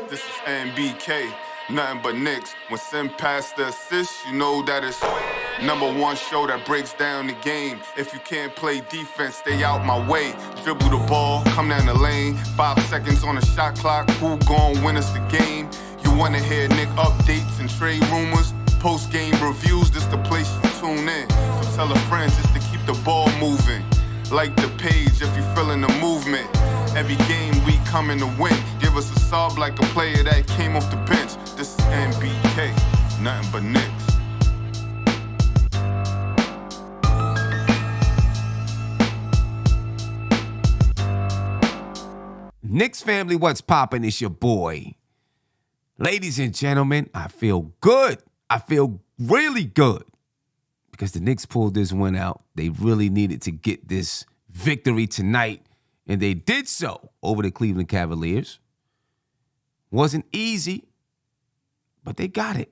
This is NBK, nothing but Knicks. When Sim passed the assist, you know that it's #1 show that breaks down the game. If you can't play defense, stay out my way. Dribble the ball, come down the lane. 5 seconds on the shot clock, who gon' win us the game? You wanna hear Knick updates and trade rumors? Postgame reviews, this the place to tune in. So tell a friend just to keep the ball moving. Like the page if you feeling the movement. Every game we coming to win. Give us a sub like a player that came off the bench. This is NBK, nothing but Knicks. Knicks family, what's poppin'? It's your boy. Ladies and gentlemen, I feel good. I feel really good because the Knicks pulled this one out. They really needed to get this victory tonight, and they did so over the Cleveland Cavaliers. Wasn't easy, but they got it,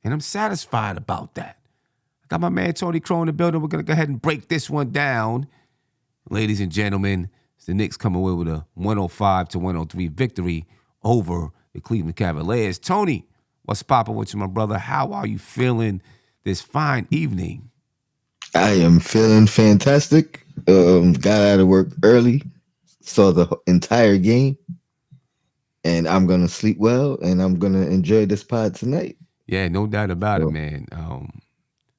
and I'm satisfied about that. I got my man Tony Crow in the building. We're going to go ahead and break this one down. Ladies and gentlemen, the Knicks come away with a 105-103 victory over the Cleveland Cavaliers. Tony, what's poppin' with you, my brother? How are you feeling this fine evening? I am feeling fantastic. Got out of work early, saw the entire game, and I'm going to sleep well, and I'm going to enjoy this pod tonight. Yeah, no doubt about it, man.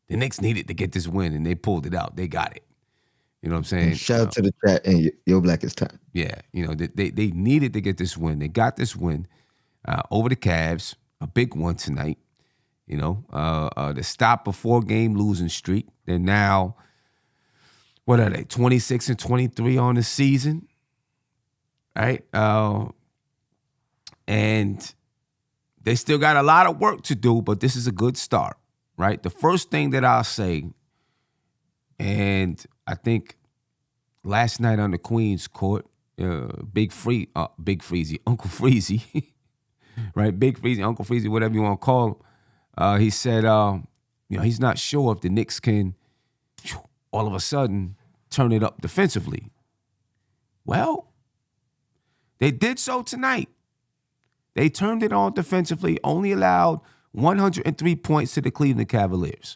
The Knicks needed to get this win, and they pulled it out. They got it. You know what I'm saying? And shout out to the chat and Your Blackest Time. Yeah, you know, they needed to get this win. They got this win over the Cavs, a big one tonight. You know, to stop a 4-game losing streak. They're now, what are they, 26-23 on the season, right? And they still got a lot of work to do, but this is a good start, right? The first thing that I'll say, and I think last night on the Queen's Court, Big Freezy, Uncle Freezy, right? Big Freezy, Uncle Freezy, whatever you want to call him. He said, he's not sure if the Knicks can all of a sudden turn it up defensively. Well, they did so tonight. They turned it on defensively, only allowed 103 points to the Cleveland Cavaliers.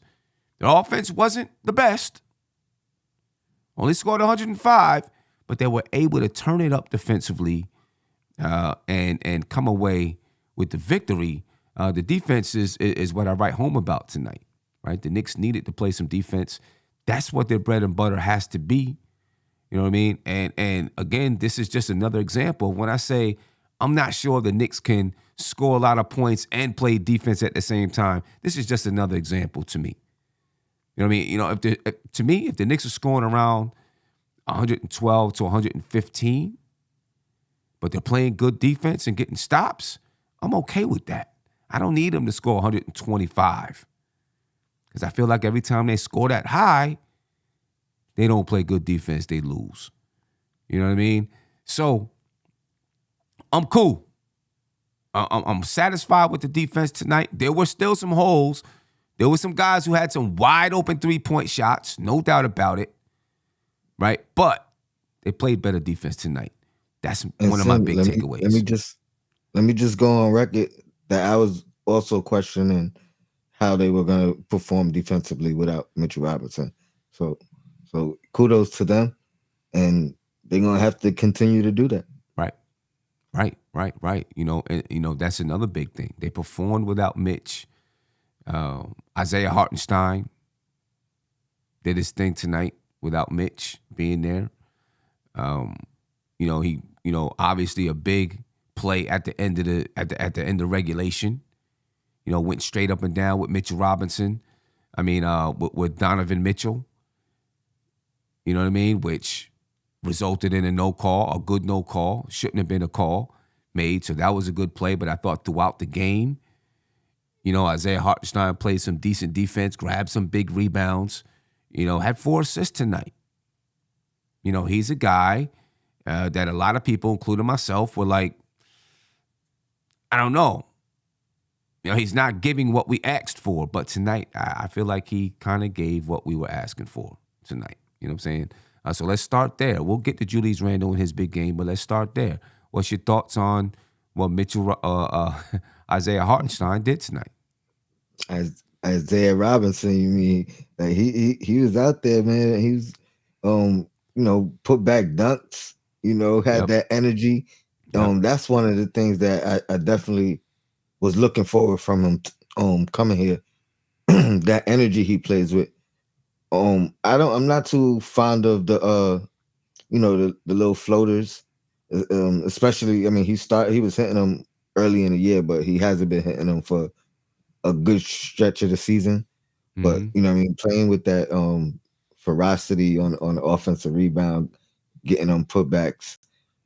Their offense wasn't the best. Only scored 105, but they were able to turn it up defensively and come away with the victory. The defense is what I write home about tonight, right? The Knicks needed to play some defense. That's what their bread and butter has to be. You know what I mean? And again, this is just another example. When I say I'm not sure the Knicks can score a lot of points and play defense at the same time, this is just another example to me. You know what I mean? You know, if the Knicks are scoring around 112 to 115, but they're playing good defense and getting stops, I'm okay with that. I don't need them to score 125 because I feel like every time they score that high, they don't play good defense, they lose. You know what I mean? So I'm cool. I'm satisfied with the defense tonight. There were still some holes. There were some guys who had some wide open 3-point shots, no doubt about it, right? But they played better defense tonight. That's one of my big takeaways. Let me just go on record that I was also questioning how they were going to perform defensively without Mitchell Robinson. So kudos to them, and they're going to have to continue to do that. Right. You know, that's another big thing. They performed without Mitch. Isaiah Hartenstein did his thing tonight without Mitch being there. Obviously a big play at the end of end of regulation. You know, went straight up and down with Mitchell Robinson. With Donovan Mitchell. You know what I mean? Which resulted in a no call, a good no call. Shouldn't have been a call made, so that was a good play. But I thought throughout the game, you know, Isaiah Hartenstein played some decent defense, grabbed some big rebounds, you know, had 4 assists tonight. You know, he's a guy that a lot of people, including myself, were like, I don't know. You know, he's not giving what we asked for. But tonight, I feel like he kind of gave what we were asking for tonight. You know what I'm saying? So let's start there. We'll get to Julius Randle in his big game, but let's start there. What's your thoughts on what Isaiah Hartenstein did tonight. As Isaiah Robinson, you mean like he was out there, man. He was put back dunks, had Yep. that energy. Yep. That's one of the things that I definitely was looking forward from him coming here. That energy he plays with. I'm not too fond of the the little floaters. Especially, I mean, he was hitting them early in the year, but he hasn't been hitting them for a good stretch of the season. But Mm-hmm. I mean, playing with that ferocity on the offensive rebound, getting them putbacks,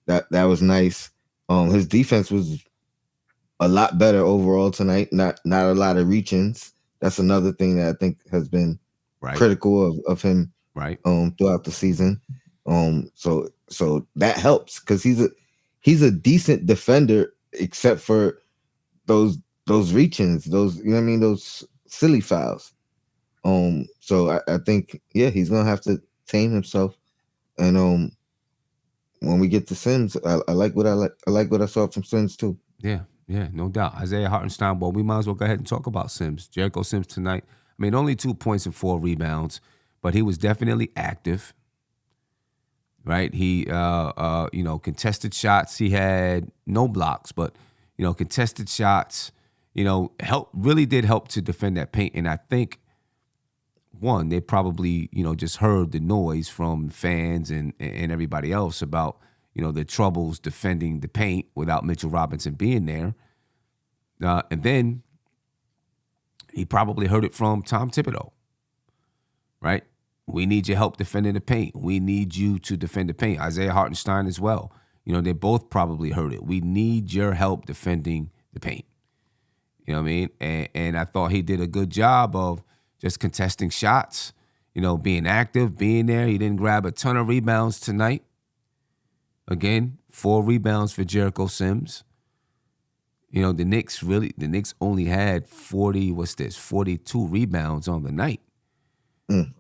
that was nice. His defense was a lot better overall tonight. Not a lot of reach-ins. That's another thing that I think has been Right. critical of him Right. throughout the season. So that helps because he's a decent defender, except for those reach-ins, those those silly fouls. So I think he's gonna have to tame himself. And when we get to Sims, I like what I like what I saw from Sims too. Yeah, no doubt. Isaiah Hartenstein, well, we might as well go ahead and talk about Sims. Jericho Sims tonight. I mean, only 2 points and 4 rebounds, but he was definitely active. Right? He contested shots. He had no blocks, but contested shots, really did help to defend that paint. And I think one, they probably, just heard the noise from fans and everybody else about, the troubles defending the paint without Mitchell Robinson being there. And then he probably heard it from Tom Thibodeau, right? We need your help defending the paint. We need you to defend the paint. Isaiah Hartenstein as well. They both probably heard it. We need your help defending the paint. You know what I mean? And I thought he did a good job of just contesting shots, being active, being there. He didn't grab a ton of rebounds tonight. Again, 4 rebounds for Jericho Sims. The Knicks only had 42 rebounds on the night. Mm.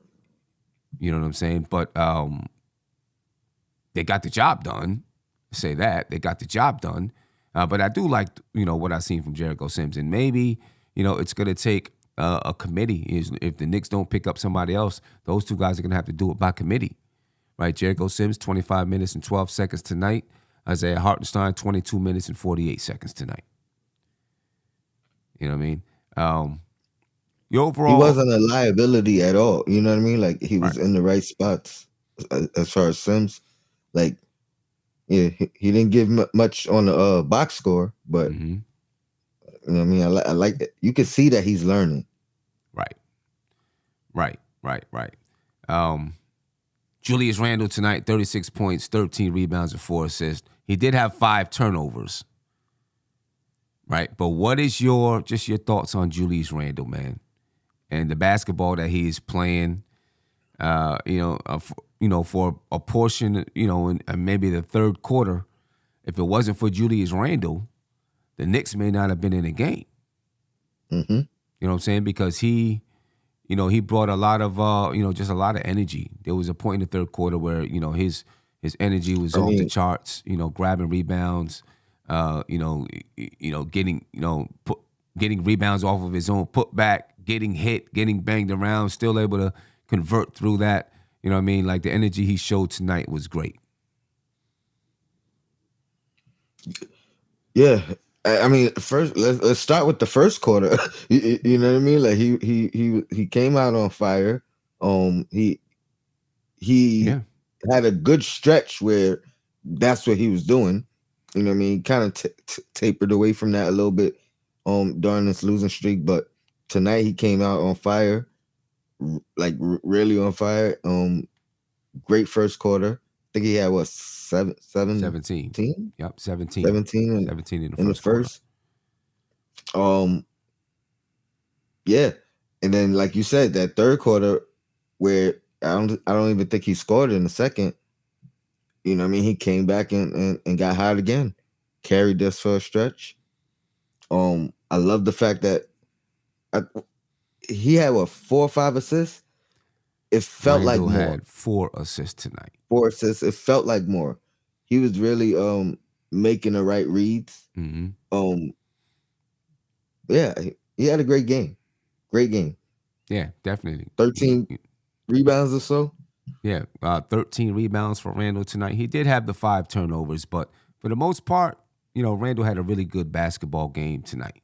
You know what I'm saying? But they got the job done. Say that. They got the job done. But I do like, what I've seen from Jericho Sims. And maybe, it's going to take a committee. If the Knicks don't pick up somebody else, those 2 guys are going to have to do it by committee. Right? Jericho Sims, 25 minutes and 12 seconds tonight. Isaiah Hartenstein, 22 minutes and 48 seconds tonight. You know what I mean? Overall, he wasn't a liability at all. You know what I mean? like he was right. in the right spots as far as Sims. Like, yeah, he didn't give much on the box score, but Mm-hmm. you know what I mean. I like it. You can see that he's learning. Right. Julius Randle tonight, 36 points, 13 rebounds, and 4 assists. He did have 5 turnovers. Right, but what is your thoughts on Julius Randle, man, and the basketball that he is playing? For a portion, in maybe the third quarter, if it wasn't for Julius Randle, the Knicks may not have been in the game. Mm-hmm. You know what I'm saying? Because he brought a lot of, just a lot of energy. There was a point in the third quarter where, his energy was off the charts. Grabbing rebounds. Getting rebounds off of his own putback, getting hit, getting banged around, still able to convert through that. You know what I mean? Like, the energy he showed tonight was great. Yeah, I mean, first let's start with the first quarter. You know what I mean? Like he came out on fire. He had a good stretch where that's what he was doing. You know what I mean? Kind of tapered away from that a little bit during this losing streak, but tonight he came out on fire, like really on fire. Great first quarter. I think he had 17? Yep, 17. 17 in the first quarter. Yeah. And then, like you said, that third quarter where I don't even think he scored in the second. You know what I mean? He came back and got hot again. Carried this for a stretch. I love the fact that he had 4 or 5 assists. It felt Randall like more. had 4 assists tonight. 4 assists. It felt like more. He was really making the right reads. Mm-hmm. Yeah, he had a great game. Great game. Yeah, definitely. 13 rebounds or so. Yeah, 13 rebounds for Randall tonight. He did have the 5 turnovers, but for the most part, Randall had a really good basketball game tonight.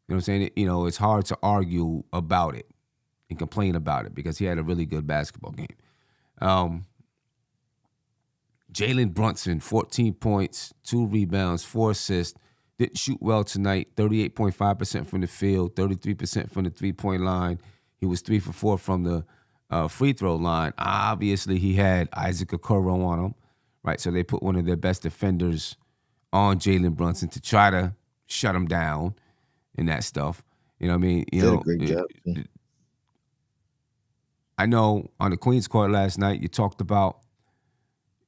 You know what I'm saying? It's hard to argue about it and complain about it because he had a really good basketball game. Jalen Brunson, 14 points, 2 rebounds, 4 assists. Didn't shoot well tonight. 38.5% from the field, 33% from the three-point line. He was 3 for 4 from the free throw line. Obviously, he had Isaac Okoro on him, right? So they put one of their best defenders on Jalen Brunson to try to shut him down and that stuff. You know what I mean? Did a great job. I know on the Queens Court last night, you talked about,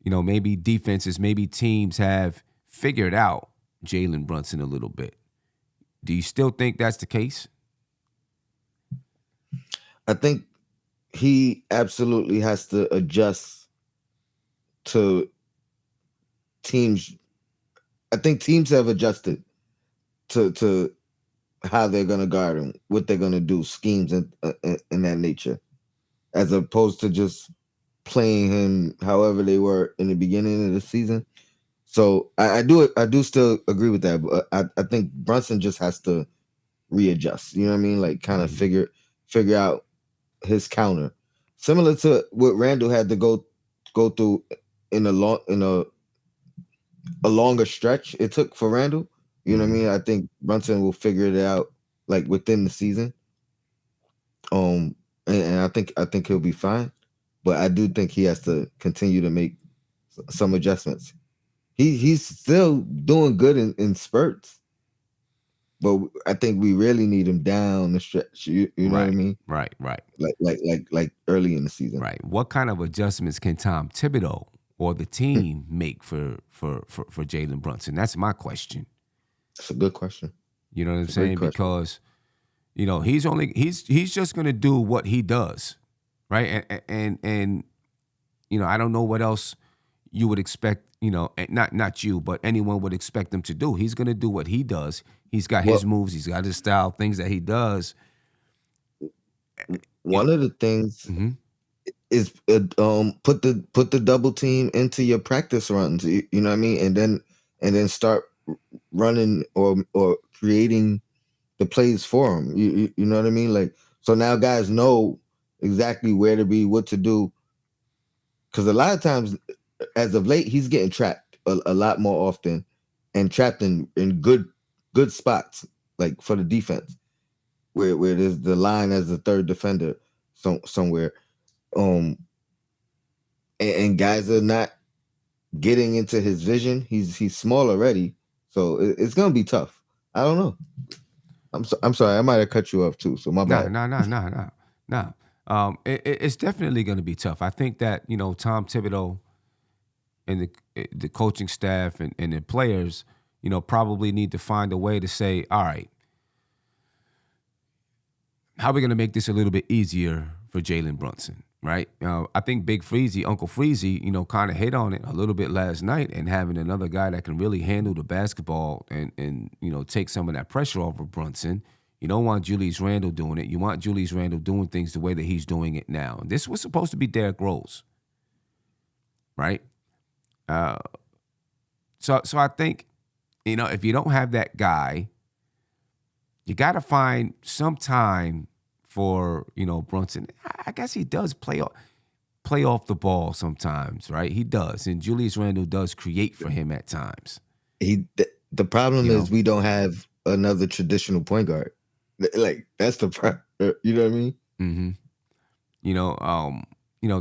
maybe defenses, maybe teams have figured out Jalen Brunson a little bit. Do you still think that's the case? I think he absolutely has to adjust to teams. I think teams have adjusted to how they're going to guard him, what they're going to do, schemes and in that nature, as opposed to just playing him however they were in the beginning of the season. So I do still agree with that, but I think Brunson just has to readjust. You know what I mean? Like kind of figure out his counter, similar to what Randall had to go through in a longer stretch it took for Randall. You know what I mean? I think Brunson will figure it out like within the season. And I think he'll be fine, but I do think he has to continue to make some adjustments. He's still doing good in spurts, but I think we really need him down the stretch. You know what I mean? Right. Like early in the season. Right. What kind of adjustments can Tom Thibodeau or the team make for Jalen Brunson? That's my question. That's a good question. You know what I'm saying? Because he's just gonna do what he does, right? And I don't know what else you would expect. Not you, but anyone would expect him to do. He's gonna do what he does. He's got his moves. He's got his style, things that he does. One of the things is put the double team into your practice runs. You know what I mean, and then start running or creating the plays for him. You know what I mean? Like, so now guys know exactly where to be, what to do. Because a lot of times, as of late, he's getting trapped a lot more often, and trapped in good spots, like for the defense, where there's the line as the third defender somewhere. And guys are not getting into his vision. He's small already, so it's gonna be tough. I don't know. I'm sorry. I might have cut you off too. So my bad. No. It's definitely going to be tough. I think that Tom Thibodeau and the coaching staff and the players, probably need to find a way to say, all right, how are we going to make this a little bit easier for Jalen Brunson, right? I think Big Freezy, Uncle Freezy, kind of hit on it a little bit last night, and having another guy that can really handle the basketball and take some of that pressure off of Brunson. You don't want Julius Randle doing it. You want Julius Randle doing things the way that he's doing it now. And this was supposed to be Derrick Rose, right? So I think, if you don't have that guy, you got to find some time for, Brunson. I guess he does play off the ball sometimes, right? He does. And Julius Randle does create for him at times. The problem is we don't have another traditional point guard. Like, that's the problem. You know what I mean? Mm-hmm.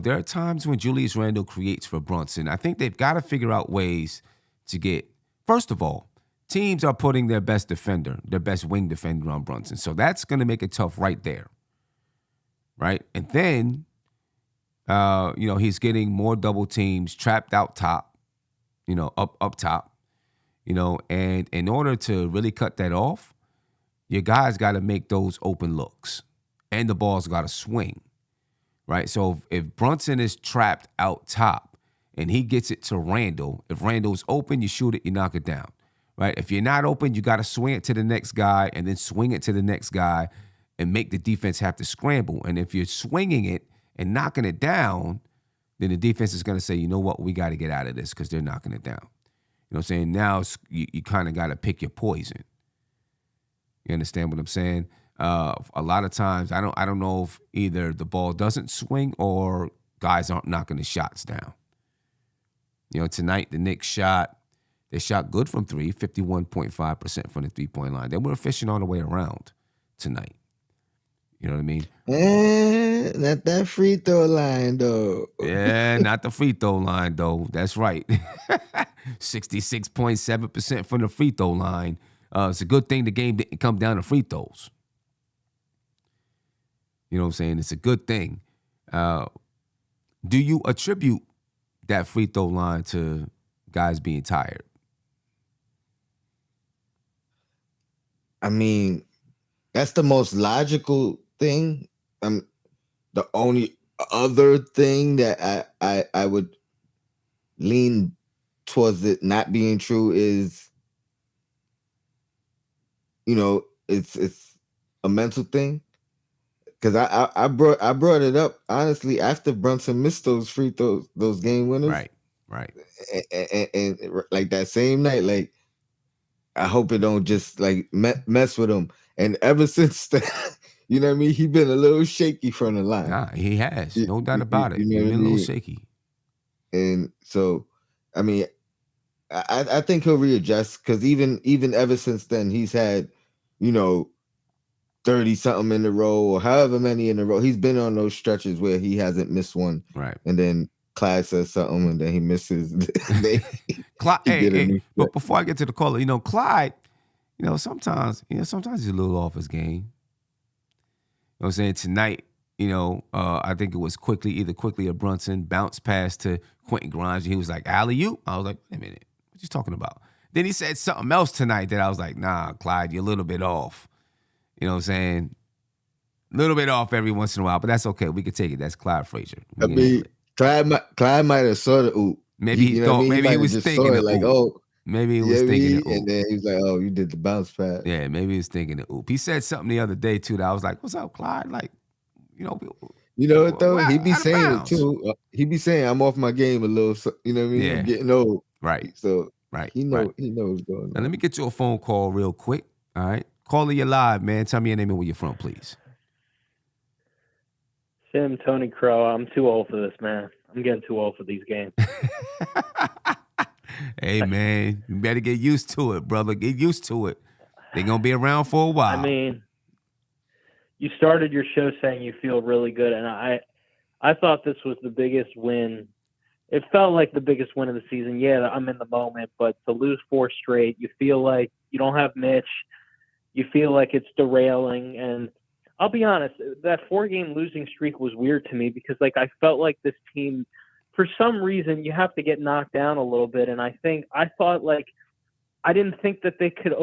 There are times when Julius Randle creates for Brunson. I think they've got to figure out ways to get, first of all, teams are putting their best defender, their best wing defender on Brunson. So that's going to make it tough right there. Right? And then, he's getting more double teams trapped out top, up top, and in order to really cut that off, your guys got to make those open looks, and the ball's got to swing, right? So if Brunson is trapped out top and he gets it to Randall. If Randall's open, you shoot it, you knock it down, right? If you're not open, you got to swing it to the next guy and then swing it to the next guy and make the defense have to scramble. And if you're swinging it and knocking it down, then the defense is going to say, you know what, we got to get out of this because they're knocking it down. You know what I'm saying? Now you kind of got to pick your poison. You understand what I'm saying? A lot of times, I don't know if either the ball doesn't swing or guys aren't knocking the shots down. You know, tonight the Knicks they shot good from three, 51.5% from the three-point line. They were efficient all the way around tonight. You know what I mean? Not that free throw line, though. Yeah, not the free throw line, though. That's right. 66.7% from the free throw line. It's a good thing the game didn't come down to free throws. You know what I'm saying? It's a good thing. Do you attribute that free throw line to guys being tired? I mean, that's the most logical thing. The only other thing that I would lean towards it not being true is, you know, it's a mental thing. Because I brought it up honestly after Brunson missed those free throws, those game winners. Right. And like that same night, like I hope it don't just like mess with him. And ever since then, you know what I mean? He's been a little shaky from the line. Nah, he has. No doubt about it. You know He's what been I a little mean? shaky. And so, I mean, I think he'll readjust because even ever since then, he's had, you know, 30-something in a row or however many in a row. He's been on those stretches where he hasn't missed one. Right. And then Clyde says something and then he misses. Clyde, but before I get to the caller, you know, Clyde, you know, sometimes he's a little off his game. You know what I'm saying? Tonight, you know, I think it was either quickly or Brunson bounced pass to Quentin Grimes. And he was like, alley-oop? I was like, wait a minute, what you talking about? Then he said something else tonight that I was like, nah, Clyde, you're a little bit off. You know what I'm saying? A little bit off every once in a while, but that's okay. We can take it. That's Clyde Frazier. I mean, Clyde might have saw the oop. Maybe he thought, maybe he was thinking it like, oop. oh, maybe he was thinking it oop. And then he was like, oh, you did the bounce pass. Yeah, maybe he was thinking it oop. He said something the other day too that I was like, what's up, Clyde? Like, you know what though? He be saying it too. He be saying I'm off my game a little. You know what I mean? Yeah. I'm getting old. Right. So he knows going on. Now on. let me get you a phone call real quick. All right. Caller, you live, man. Tell me your name and where you're from, please. Sim, Tony Crow. I'm too old for this, man. I'm getting too old for these games. Hey, man, you better get used to it, brother. Get used to it. They're going to be around for a while. I mean, you started your show saying you feel really good, and I thought this was the biggest win. It felt like the biggest win of the season. Yeah, I'm in the moment, but to lose 4 straight, you feel like you don't have Mitch. You feel like it's derailing. And I'll be honest, that 4-game losing streak was weird to me because, like, I felt like this team, for some reason, you have to get knocked down a little bit. And I thought, like, I didn't think that they could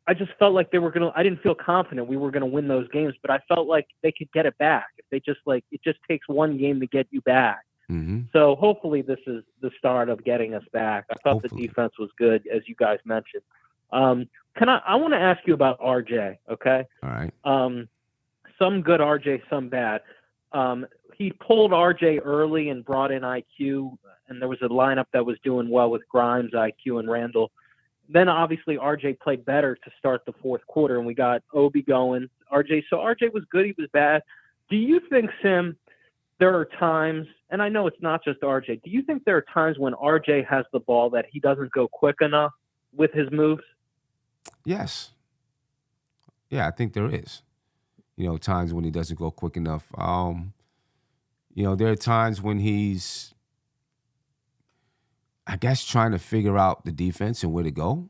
I just felt like they were going to, I didn't feel confident we were going to win those games, but I felt like they could get it back. If they just, like, it just takes one game to get you back. Mm-hmm. So hopefully this is the start of getting us back. I thought the defense was good, as you guys mentioned. I want to ask you about RJ, okay? All right. Some good RJ, some bad. He pulled RJ early and brought in IQ, and there was a lineup that was doing well with Grimes, IQ, and Randall. Then obviously RJ played better to start the fourth quarter, and we got Obi going. So RJ was good, he was bad. Do you think, Sim, there are times, and I know it's not just RJ, do you think there are times when RJ has the ball that he doesn't go quick enough with his moves? Yes. Yeah, I think there is. You know, times when he doesn't go quick enough. You know, there are times when he's, I guess, trying to figure out the defense and where to go.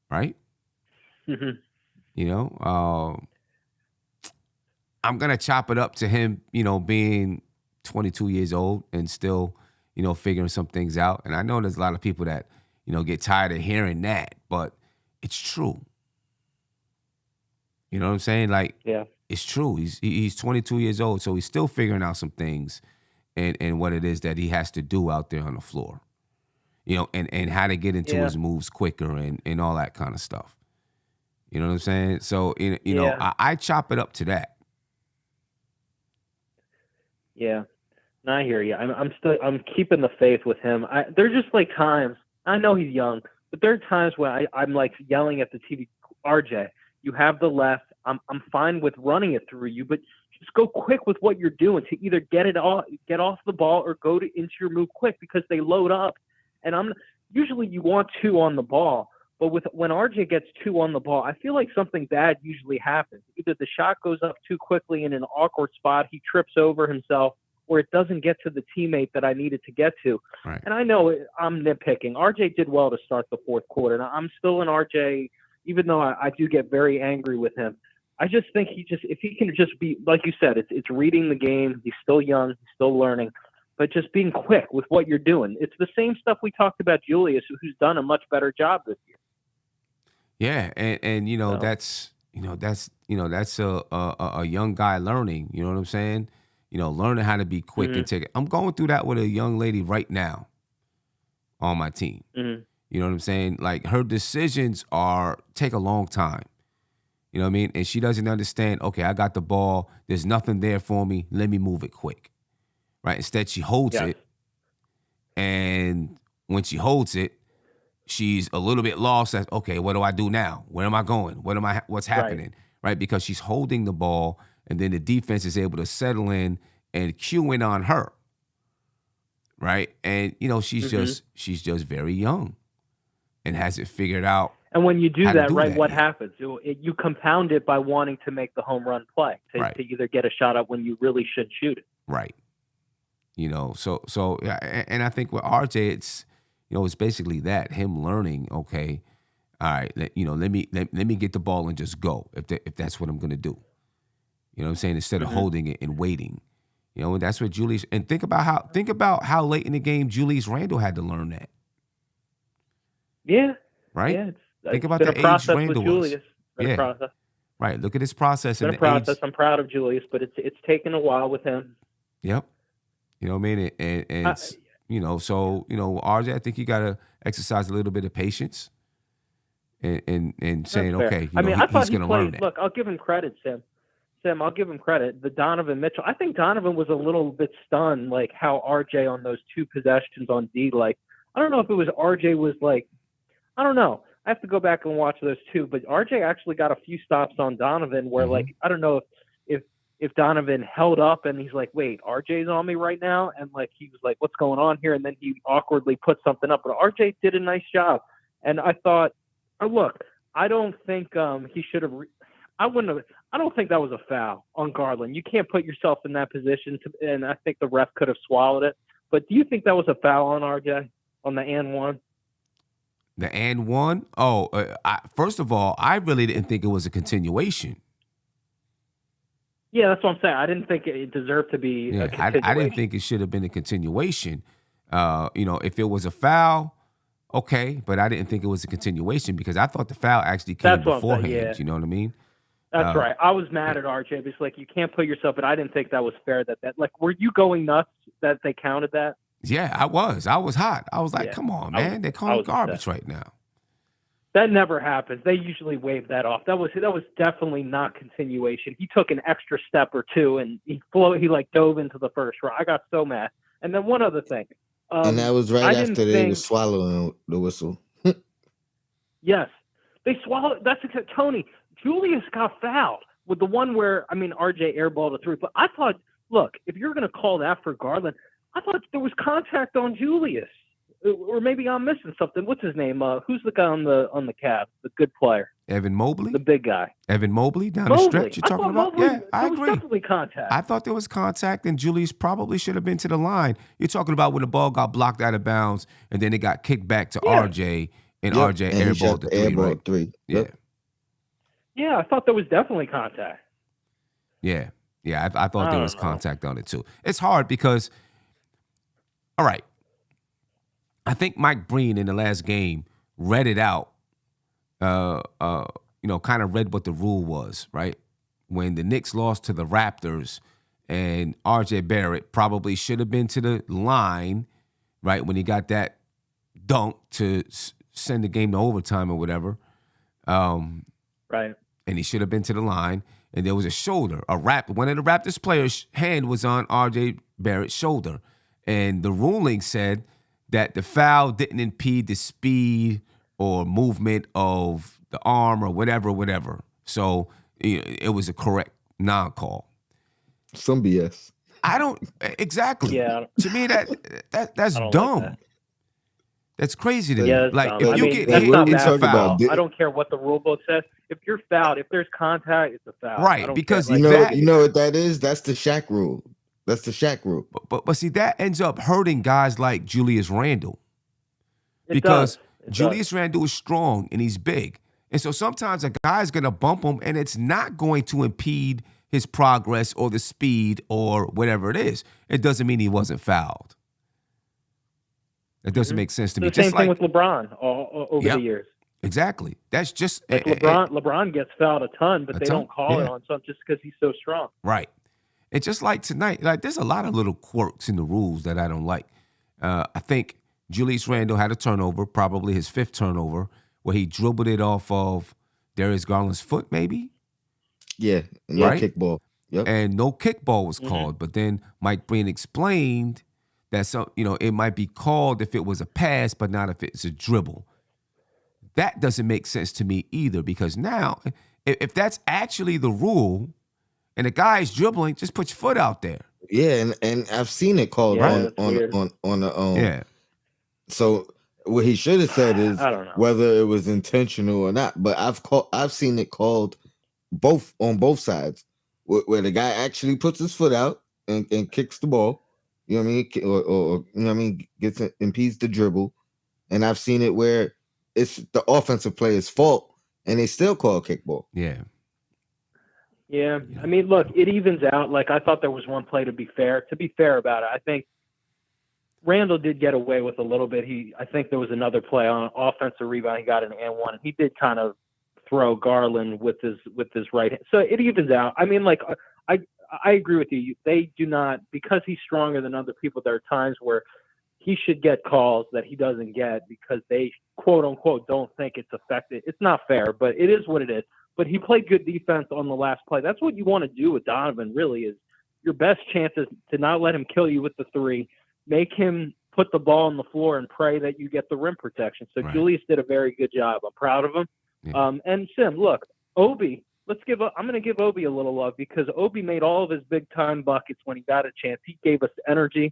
Right? Mm-hmm. You know, I'm going to chop it up to him, you know, being 22 years old and still, you know, figuring some things out. And I know there's a lot of people that, you know, get tired of hearing that, but it's true. You know what I'm saying? Like, yeah, it's true. He's 22 years old, so he's still figuring out some things. and what it is that he has to do out there on the floor. And how to get into his moves quicker and all that kind of stuff. You know what I'm saying? So, I chop it up to that. Yeah. No, I hear you. I'm keeping the faith with him. There's just like times, I know he's young, but there are times where I'm like yelling at the TV, RJ, you have the left. I'm fine with running it through you, but just go quick with what you're doing to either get off the ball or go into your move quick, because they load up. And usually you want 2 on the ball, but when RJ gets 2 on the ball, I feel like something bad usually happens. Either the shot goes up too quickly in an awkward spot, he trips over himself, or it doesn't get to the teammate that I needed to get to. Right. And I know I'm nitpicking. RJ did well to start the fourth quarter, and I'm still an RJ, even though I do get very angry with him. I just think if he can just be, like you said, it's reading the game. He's still young, he's still learning, but just being quick with what you're doing. It's the same stuff we talked about Julius, who's done a much better job this year. Yeah, and that's a young guy learning. You know what I'm saying? Learning how to be quick and take it. I'm going through that with a young lady right now on my team. Mm-hmm. You know what I'm saying? Like, her decisions take a long time. You know what I mean? And she doesn't understand, okay, I got the ball. There's nothing there for me. Let me move it quick. Right? Instead, she holds it. And when she holds it, she's a little bit lost as, okay, what do I do now? Where am I going? What's happening? Right? Because she's holding the ball, and then the defense is able to settle in and cue in on her. Right? And she's just very young and hasn't figured out. And when you do that, right, what happens? You compound it by wanting to make the home run play, to either get a shot up when you really should shoot it. Right. So and I think with RJ, it's basically that, him learning. Okay, all right, let me get the ball and just go if that's what I'm gonna do. You know what I'm saying? Instead of holding it and waiting. And that's what Julius. And think about how late in the game Julius Randle had to learn that. Yeah. Right. Yeah. Think about the age Randle was. Yeah. Process. Right. Look at his process. It's been a process. I'm proud of Julius, but it's taken a while with him. Yep. You know what I mean? And so RJ, I think you got to exercise a little bit of patience and saying, okay, I thought he's going to learn that. Look, I'll give him credit, Sam. I'll give him credit. The Donovan Mitchell, I think Donovan was a little bit stunned, like how RJ on those 2 possessions on D, like, I don't know if it was RJ was like, I don't know. I have to go back and watch those 2, but RJ actually got a few stops on Donovan where, like, I don't know if Donovan held up and he's like, wait, RJ's on me right now? And, like, he was like, what's going on here? And then he awkwardly put something up. But RJ did a nice job. And I thought, look, I don't think he should have I don't think that was a foul on Garland. You can't put yourself in that position, and I think the ref could have swallowed it. But do you think that was a foul on RJ on the and one? The and one? Oh, first of all, I really didn't think it was a continuation. Yeah, that's what I'm saying. I didn't think it deserved to be a continuation. I didn't think it should have been a continuation. If it was a foul, okay, but I didn't think it was a continuation because I thought the foul actually came beforehand. Yeah. You know what I mean? That's right. I was mad at RJ because, like, you can't put yourself, but I didn't think that was fair. That like, were you going nuts that they counted that? Yeah, I was. I was hot. I was like, come on, man. They're calling garbage right now. That never happens. They usually wave that off. That was definitely not continuation. He took an extra step or 2 and he like dove into the first row. I got so mad. And then one other thing. And that was right after they were swallowing the whistle. Yes. They swallowed. That's Tony. Julius got fouled with the one where, RJ airballed a 3. But I thought, look, if you're going to call that for Garland, I thought there was contact on Julius. Or maybe I'm missing something. What's his name? Who's the guy on the Cavs? The good player. Evan Mobley? The big guy. Evan Mobley down the stretch you're talking about? Mobley, yeah, I agree. There was definitely contact. I thought there was contact, and Julius probably should have been to the line. You're talking about when the ball got blocked out of bounds, and then it got kicked back to RJ, and RJ airballed the 3, right? 3. Yep. Yeah, I thought there was definitely contact. Yeah, I thought there was contact on it, too. It's hard because, all right, I think Mike Breen in the last game read it out, kind of read what the rule was, right? When the Knicks lost to the Raptors And RJ Barrett probably should have been to the line, right, when he got that dunk to send the game to overtime or whatever. Right. And he should have been to the line. And there was a shoulder. One of the Raptors players' hand was on RJ Barrett's shoulder. And the ruling said that the foul didn't impede the speed or movement of the arm or whatever. So it was a correct non-call. Some BS. I don't exactly. Yeah. To me, that's I don't dumb. like that. That's crazy to Yeah, me. that's Like dumb. if I you mean, get that's hit, not it's bad a foul. about I don't care what the rule book says. If you're fouled, if there's contact, it's a foul. Right, I don't because care. You know what that is? That's the Shaq rule. That's the Shaq rule. But see, that ends up hurting guys like Julius Randle. It Because does. It Julius does. Randle is strong and he's big. And so sometimes a guy's going to bump him and it's not going to impede his progress or the speed or whatever it is. It doesn't mean he wasn't fouled. That doesn't make sense to me. The same Just thing like with LeBron over Yep. the years. exactly. That's just Like LeBron gets fouled a ton, but A they ton, don't call it yeah. on some just because he's so strong. right. And just like tonight, like there's a lot of little quirks in the rules that I don't like. I think Julius Randle had a turnover, probably his 5th turnover, where he dribbled it off of Darius Garland's foot, maybe, Yeah, no Right? kickball. Yep. and no kickball was called. But then Mike Breen explained that it might be called if it was a pass, but not if it's a dribble. That doesn't make sense to me either, because now, if that's actually the rule, and the guy's dribbling, just put your foot out there. Yeah, and I've seen it called Yeah, that's weird. on the Yeah, So what he should have said is I don't know. whether it was intentional or not. But I've seen it called on both sides, where the guy actually puts his foot out and kicks the ball. You know what I mean? Or you know what I mean? Impedes the dribble. And I've seen it where it's the offensive player's fault and they still call kickball. yeah. Yeah, I mean, look, it evens out. Like, I thought there was one play to be fair. To be fair about it, I think Randall did get away with a little bit. I think there was another play on an offensive rebound. He got an and one. He did kind of throw Garland with his right hand. So it evens out. I mean, like, I agree with you. They do not, because he's stronger than other people. There are times where he should get calls that he doesn't get because they quote unquote don't think it's effective. It's not fair, but it is what it is. But he played good defense on the last play. That's what you want to do with Donovan, really, is your best chance is to not let him kill you with the 3, make him put the ball on the floor and pray that you get the rim protection. So Right. Julius did a very good job. I'm proud of him. Yeah. And Sim, look, Obi, I'm going to give Obi a little love because Obi made all of his big-time buckets when he got a chance. He gave us energy.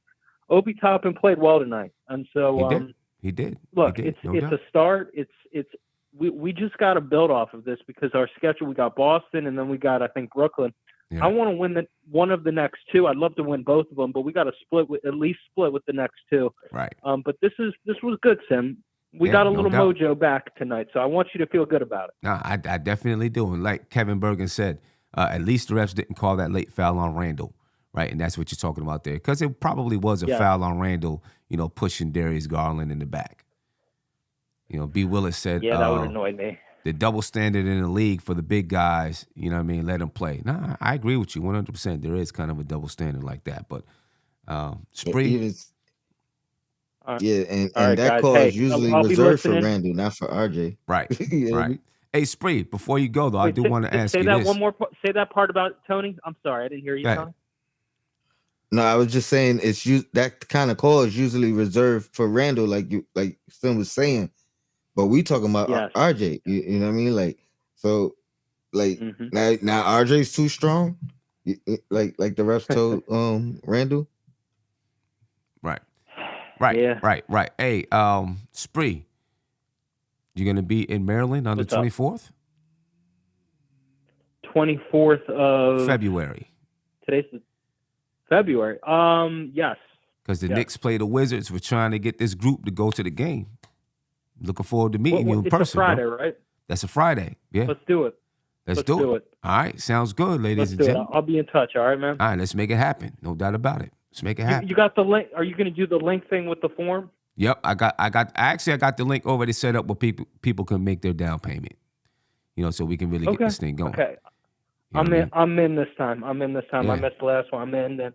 Obi Toppin played well tonight. And so, He did. look, He did, no it's doubt. a start. We just got to build off of this because our schedule, we got Boston and then we got, I think, Brooklyn. Yeah. I want to win one of the next 2. I'd love to win both of them, but we got to at least split with the next 2. Right. But this was good, Sim. We Yeah, got a no little doubt. mojo back tonight, so I want you to feel good about it. No, I definitely do. And like Kevin Bergen said, at least the refs didn't call that late foul on Randall, right? And that's what you're talking about there. Because it probably was a Yeah. foul on Randall, pushing Darius Garland in the back. B. Willis said Yeah, that would annoy me. the double standard in the league for the big guys, let them play. Nah, I agree with you 100%. There is kind of a double standard like that. But Spree, Yeah, and All right, that guys. call Hey, is usually I'll be reserved for listening. Randall, not for RJ. right, You know what I right. mean? Hey, Spree, before you go, though, I Wait, do want to ask say you that this. one more. Say that part about Tony. I'm sorry, I didn't hear you, Go ahead. Tony. No, I was just saying that kind of call is usually reserved for Randall, like Sim was saying. But we talking about Yes. RJ. You know what I mean? Mhm. Now RJ's too strong. Like the refs told Randall. Right, Yeah. right. Hey, Spree, you going to be in Maryland on What's the up? 24th? 24th of February. Today's the February. Yes. Because the Yes. Knicks play the Wizards. We're trying to get this group to go to the game. Looking forward to meeting you in It's person. a Friday, bro. right? That's a Friday. Yeah, Let's do it. let's let's do do it. it. All right, sounds good, ladies Let's and do it. gentlemen. I'll be in touch. All right, man. All right, let's make it happen. No doubt about it. Let's make it happen. You got the link? Are you going to do the link thing with the form? Yep, I got the link already set up where people can make their down payment. So we can really get Okay. this thing going. Okay. You know what I mean? I'm in this time. Yeah. I missed the last one. I'm in, and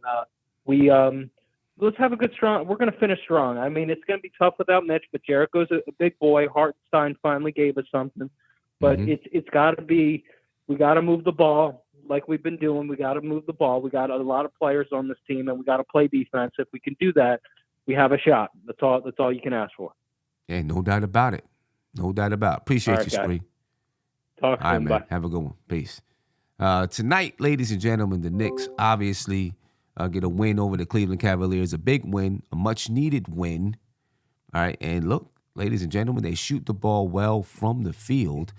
let's have a good strong. We're gonna finish strong. I mean, it's gonna be tough without Mitch, but Jericho's a big boy. Hartenstein finally gave us something, but it's got to be. We got to move the ball like we've been doing. We got to move the ball. We got a lot of players on this team, and we got to play defense. If we can do that, we have a shot. That's all you can ask for. Yeah, no doubt about it. No doubt about it. Appreciate All right, you, guys. Spree. Talk All right, soon. man. Bye. Have a good one. Peace. Tonight, ladies and gentlemen, the Knicks obviously get a win over the Cleveland Cavaliers. A big win, a much-needed win. All right, and look, ladies and gentlemen, they shoot the ball well from the field.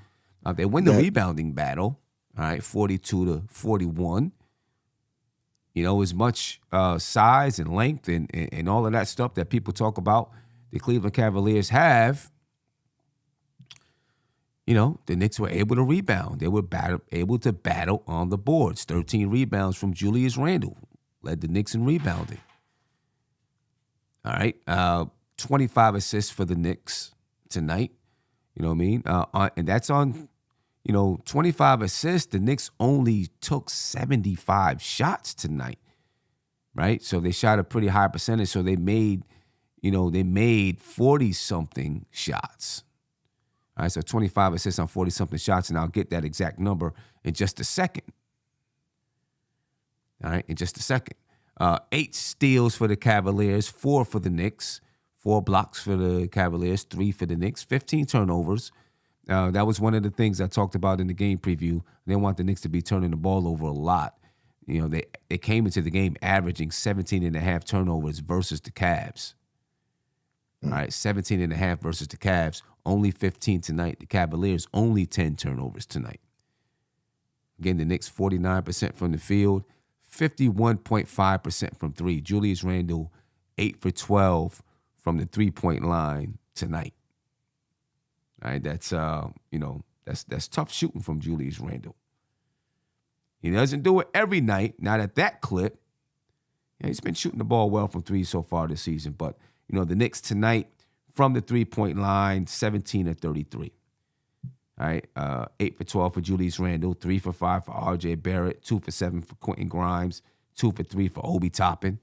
They win the rebounding battle, all right, 42-41. You know, as much size and length and all of that stuff that people talk about the Cleveland Cavaliers have, you know, the Knicks were able to rebound. They were able to battle on the boards. 13 rebounds from Julius Randle led the Knicks in rebounding. All right. 25 assists for the Knicks tonight. You know what I mean? And that's on, 25 assists. The Knicks only took 75 shots tonight, right? So they shot a pretty high percentage. So they made 40-something shots. All right, so 25 assists on 40-something shots, and I'll get that exact number in just a second. All right, in just a second. 8 steals for the Cavaliers, 4 for the Knicks, 4 blocks for the Cavaliers, 3 for the Knicks, 15 turnovers. That was one of the things I talked about in the game preview. They want the Knicks to be turning the ball over a lot. You know, they came into the game averaging 17.5 turnovers versus the Cavs. All right, 17.5 versus the Cavs, only 15 tonight. The Cavaliers, only 10 turnovers tonight. Again, the Knicks, 49% from the field, 51.5% from three. Julius Randle, 8 for 12 from the three-point line tonight. All right, that's tough shooting from Julius Randle. He doesn't do it every night, not at that clip. Yeah, he's been shooting the ball well from three so far this season, but the Knicks tonight from the three-point line, 17 of 33. All right, 8 for 12 for Julius Randle, 3 for 5 for R.J. Barrett, 2 for 7 for Quentin Grimes, 2 for 3 for Obi Toppin,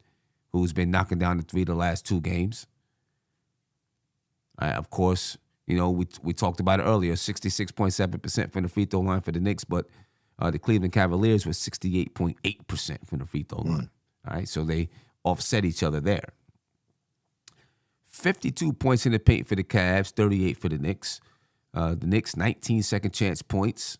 who's been knocking down the three the last 2 games. All right, of course, we talked about it earlier, 66.7% from the free throw line for the Knicks, but the Cleveland Cavaliers were 68.8% from the free throw line. All right, so they offset each other there. 52 points in the paint for the Cavs, 38 for the Knicks. The Knicks, 19 second chance points.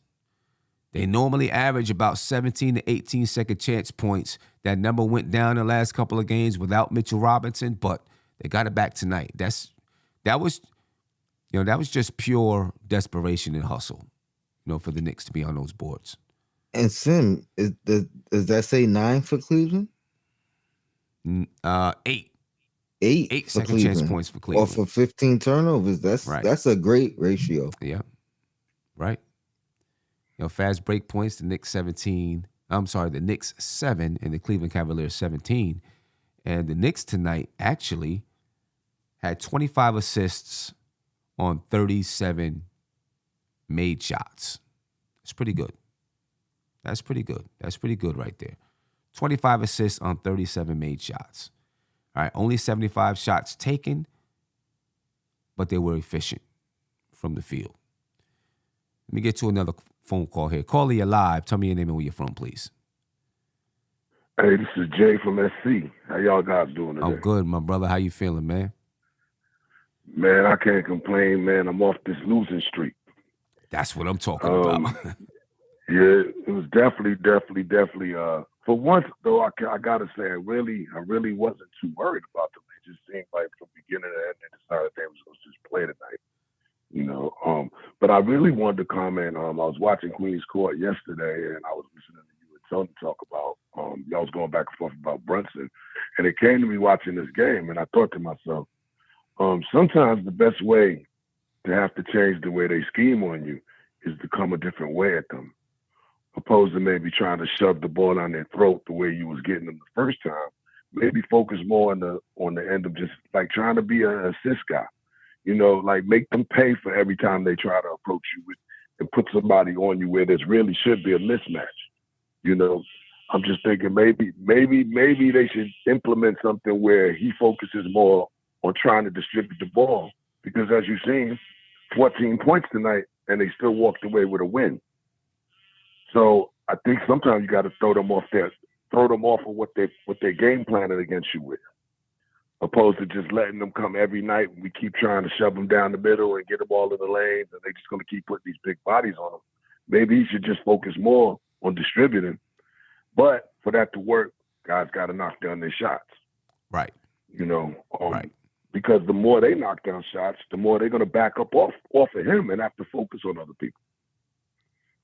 They normally average about 17 to 18 second chance points. That number went down the last couple of games without Mitchell Robinson, but they got it back tonight. That was just pure desperation and hustle, for the Knicks to be on those boards. And Sim, does that say 9 for Cleveland? 8. 8 for second Cleveland. chance points for Cleveland. Or for 15 turnovers. That's a great ratio. Yeah. Right. Fast break points, the Knicks 17. I'm sorry, the Knicks 7 and the Cleveland Cavaliers 17. And the Knicks tonight actually had 25 assists on 37 made shots. That's pretty good. That's pretty good right there. 25 assists on 37 made shots. All right, only 75 shots taken, but they were efficient from the field. Let me get to another phone call here. Caller, you're live. Tell me your name and where you're from, please. Hey, this is Jay from SC. How y'all guys doing today? I'm good, my brother. How you feeling, man? Man, I can't complain, man. I'm off this losing streak. That's what I'm talking about. Yeah, it was definitely. For once, though, I gotta say, I really wasn't too worried about them. It just seemed like from beginning to end, they decided they was going to just play tonight. But I really wanted to comment. I was watching Queen's Court yesterday, and I was listening to you and Tony talk about. Y'all was going back and forth about Brunson, and it came to me watching this game, and I thought to myself, sometimes the best way to have to change the way they scheme on you is to come a different way at them, opposed to maybe trying to shove the ball down their throat the way you was getting them the first time. Maybe focus more on the end of just like trying to be an assist guy. Like make them pay for every time they try to approach you with and put somebody on you where there really should be a mismatch. You know, I'm just thinking maybe they should implement something where he focuses more on trying to distribute the ball. Because as you've seen, 14 points tonight, and they still walked away with a win. So I think sometimes you got to throw them off of what they're game planning against you with, opposed to just letting them come every night. We keep trying to shove them down the middle and get them all in the lanes, and they're just going to keep putting these big bodies on them. Maybe he should just focus more on distributing. But for that to work, guys got to knock down their shots. Right. You know, right. Because the more they knock down shots, the more they're going to back up off of him and have to focus on other people.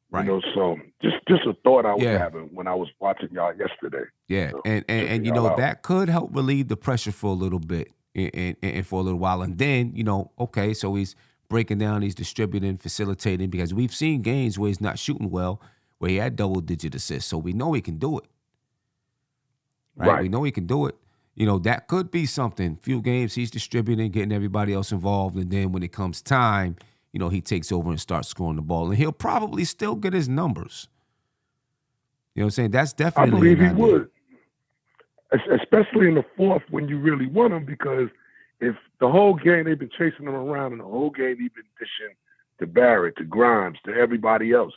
Right. You know, so just a thought I was having when I was watching y'all yesterday. Yeah, and you know, that could help relieve the pressure for a little bit and for a little while. And then, you know, okay, so he's breaking down, he's distributing, facilitating, because we've seen games where he's not shooting well, where he had double-digit assists. So we know he can do it. Right? We know he can do it. You know, that could be something. Few games he's distributing, getting everybody else involved, and then when it comes time, you know, he takes over and starts scoring the ball. And he'll probably still get his numbers. You know what I'm saying? That's definitely I believe he would. Especially in the fourth when you really want him, because if the whole game they've been chasing him around and the whole game he's been dishing to Barrett, to Grimes, to everybody else,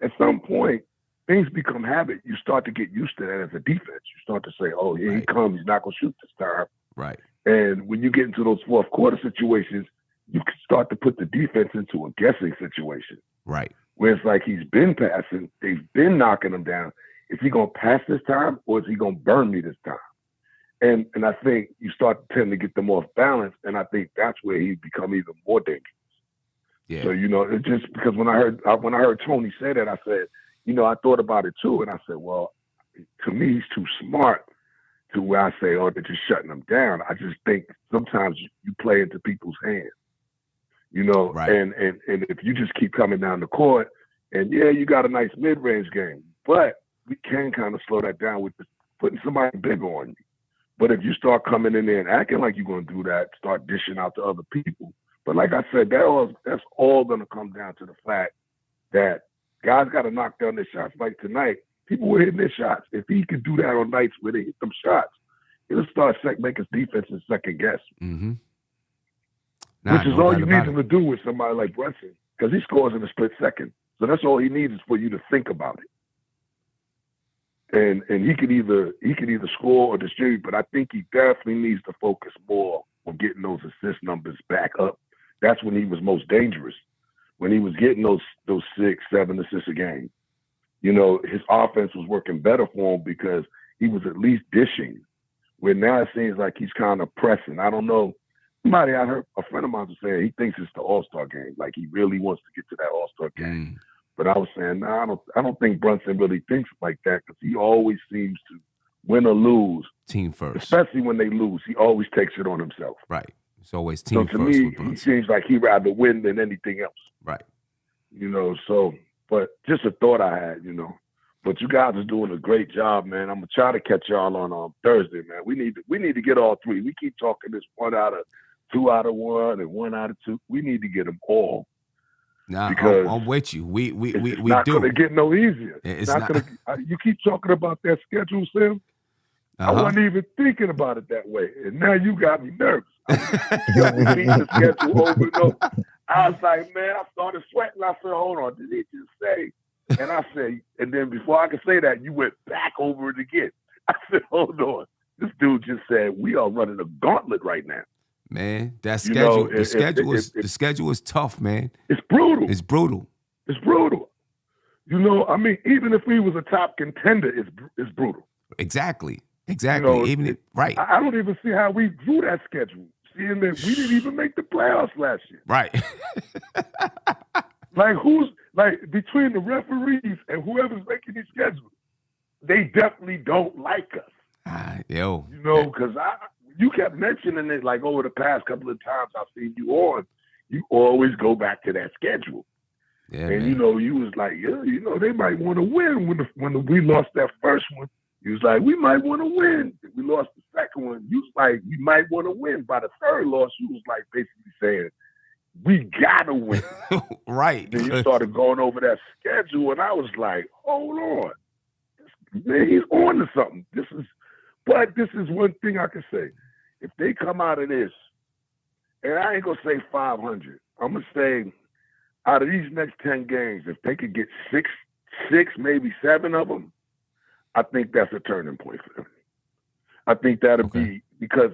at some point, things become habit. You start to get used to that as a defense. You start to say, oh, here he comes. He's not going to shoot this time. Right. And when you get into those fourth quarter situations, you can start to put the defense into a guessing situation. Right. Where it's like he's been passing. They've been knocking him down. Is he going to pass this time, or is he going to burn me this time? And I think you start to tend to get them off balance, and I think that's where he's become even more dangerous. Yeah. So, you know, it's just because when I heard Tony say that, I said, you know, I thought about it too, and I said, well, to me, he's too smart to where I say, oh, they're just shutting him down. I just think sometimes you play into people's hands, you know, and if you just keep coming down the court, and yeah, you got a nice mid-range game, but we can kind of slow that down with putting somebody bigger on you. But if you start coming in there and acting like you're going to do that, start dishing out to other people. But like I said, that's all going to come down to the fact that guys got to knock down their shots. Like tonight, people were hitting their shots. If he could do that on nights where they hit them shots, it'll start making defenses second guess. Mm-hmm. Which is all you need him to do with somebody like Brunson, because he scores in a split second. So that's all he needs is for you to think about it. And he could either score or distribute, but I think he definitely needs to focus more on getting those assist numbers back up. That's when he was most dangerous, when he was getting those 6, 7 assists a game. You know, his offense was working better for him because he was at least dishing. Where now it seems like he's kind of pressing. I don't know. I heard a friend of mine was saying he thinks it's the All-Star game, like he really wants to get to that All-Star game. But I was saying, no, I don't think Brunson really thinks like that, because he always seems to win or lose. Team first. Especially when they lose, he always takes it on himself. Right. It's always team so to first me, with Brunson. He seems like he'd rather win than anything else. Right. You know, so, but just a thought I had, you know. But you guys are doing a great job, man. I'm going to try to catch y'all on Thursday, man. We need to get all three. We keep talking this 1 out of 2 out of 1 and 1 out of 2. We need to get them all. Nah, because I'm with you. We not do. going to get no easier. It's not going to. You keep talking about that schedule, Sam. I wasn't even thinking about it that way, and now you got me nervous. The schedule over and over. I was like, man, I started sweating. I said, hold on, did he just say? And I said, and then before I could say that, you went back over it again. I said, hold on, this dude just said we are running a gauntlet right now. Man, that schedule, the schedule is tough, man. It's brutal. It's brutal. It's brutal. You know, I mean, even if we was a top contender, it's brutal. Exactly. You know, right. I don't even see how we drew that schedule, seeing that we didn't even make the playoffs last year. Right. Like between the referees and whoever's making these schedules, they definitely don't like us. You know, because you kept mentioning it like over the past couple of times I've seen you on. You always go back to that schedule. Yeah, and, man. you know, you was like, yeah, you know, they might want to win when we lost that first one. You was like, we might want to win. We lost the second one. You was like, we might want to win. By the third loss, you was like basically saying, we got to win. Right. Then you started going over that schedule, and I was like, hold on. man, he's on to something. This is one thing I can say. If they come out of this, and I ain't gonna say 500, I'm gonna say out of these next 10 games, if they could get six, maybe 7 of them, I think that's a turning point for them. I think that'll be because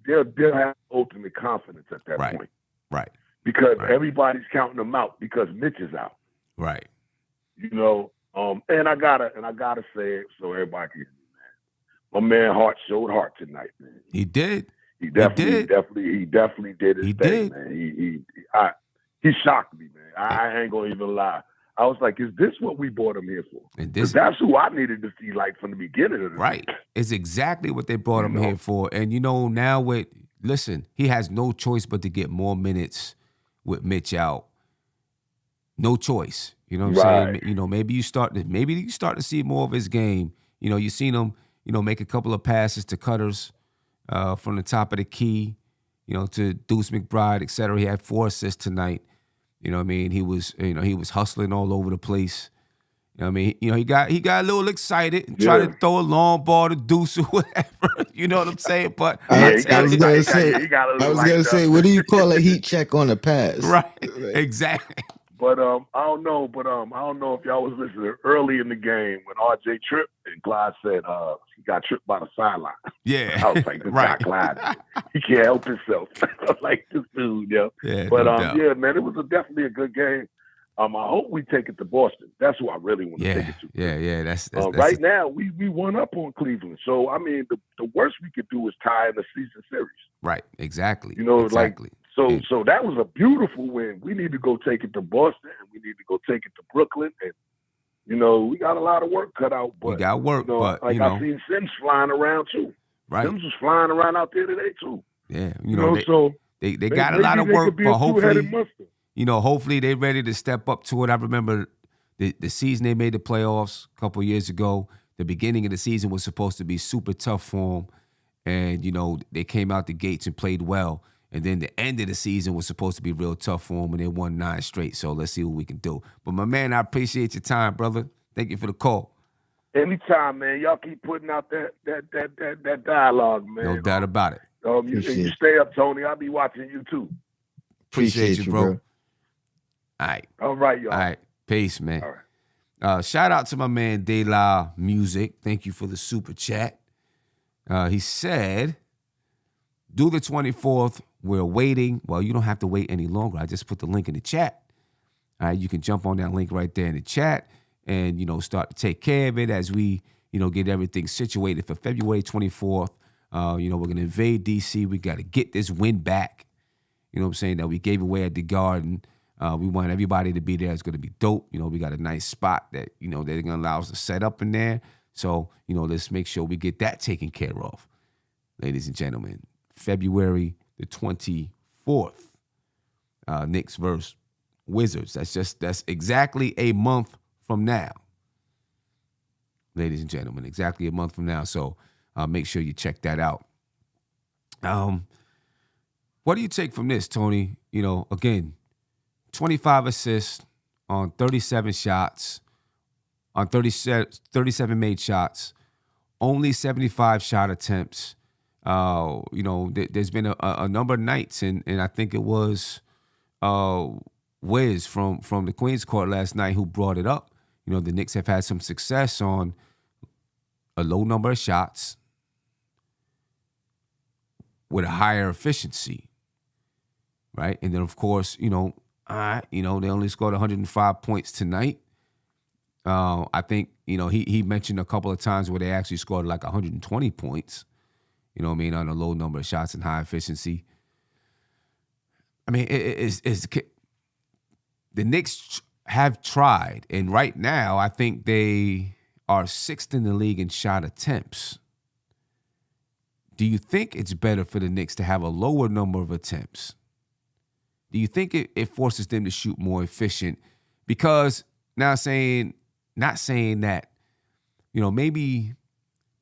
they'll have ultimate confidence at that point. Right. Because everybody's counting them out because Mitch is out. Right. You know, and I gotta say it so everybody can hear me, man. My man Hart showed heart tonight, man. He did. He definitely did his thing, man. He shocked me, man. I ain't gonna even lie. I was like, is this what we brought him here for? Because that's who I needed to see, like, from the beginning of the right. season. It's exactly what they brought him here for. And, you know, now he has no choice but to get more minutes with Mitch out. No choice. You know what I'm saying? You know, maybe you start to see more of his game. You know, you've seen him, you know, make a couple of passes to cutters from the top of the key, you know, to Deuce McBride, et cetera. He had 4 assists tonight. You know what I mean? He was hustling all over the place. You know what I mean? You know, he got a little excited and tried to throw a long ball to Deuce or whatever. You know what I'm saying? But I was gonna say, what do you call a heat check on a pass? Right. Exactly. But I don't know if y'all was listening early in the game when RJ tripped and Clyde said he got tripped by the sideline. Yeah. I was like, this guy Clyde, he can't help himself. I was like, this dude, yo. Yeah, but no man, it was definitely a good game. I hope we take it to Boston. that's who I really want to take it to. Yeah. That's right now we won up on Cleveland. So I mean the worst we could do is tie in the season series. Right, exactly. You know, exactly. So that was a beautiful win. We need to go take it to Boston, and we need to go take it to Brooklyn, and you know we got a lot of work cut out. But we got work, you know, but like I seen Sims flying around too. Right, Sims was flying around out there today too. Yeah, you know so they got a lot of work, but hopefully, muster. You know, hopefully they're ready to step up to it. I remember the season they made the playoffs a couple years ago. The beginning of the season was supposed to be super tough for them, and you know they came out the gates and played well. And then the end of the season was supposed to be real tough for them, and they won 9 straight. So let's see what we can do. But my man, I appreciate your time, brother. Thank you for the call. Anytime, man. Y'all keep putting out that dialogue, man. No doubt about it. You stay up, Tony. I'll be watching you too. Appreciate you, bro. All right. All right, y'all. All right. Peace, man. All right. Shout out to my man De La Music. Thank you for the super chat. He said, do the 24th. We're waiting. Well, you don't have to wait any longer. I just put the link in the chat. All right, you can jump on that link right there in the chat and, you know, start to take care of it as we, you know, get everything situated for February 24th. You know, we're going to invade D.C. We got to get this win back. You know what I'm saying? That we gave away at the Garden. We want everybody to be there. It's going to be dope. You know, we got a nice spot that, you know, they're going to allow us to set up in there. So, you know, let's make sure we get that taken care of. Ladies and gentlemen, February the 24th, Knicks versus Wizards. That's exactly a month from now. Ladies and gentlemen, exactly a month from now. So make sure you check that out. What do you take from this, Tony? You know, again, 25 assists on 37 shots, on 37 made shots, only 75 shot attempts. You know, there's been a number of nights, and I think it was Wiz from the Queens Court last night who brought it up. You know, the Knicks have had some success on a low number of shots with a higher efficiency, right? And then, of course, you know, they only scored 105 points tonight. I think, you know, he mentioned a couple of times where they actually scored like 120 points. You know what I mean, on a low number of shots and high efficiency. I mean, the Knicks have tried, and right now I think they are 6th in the league in shot attempts. Do you think it's better for the Knicks to have a lower number of attempts? Do you think it forces them to shoot more efficient? Because not saying that, you know, maybe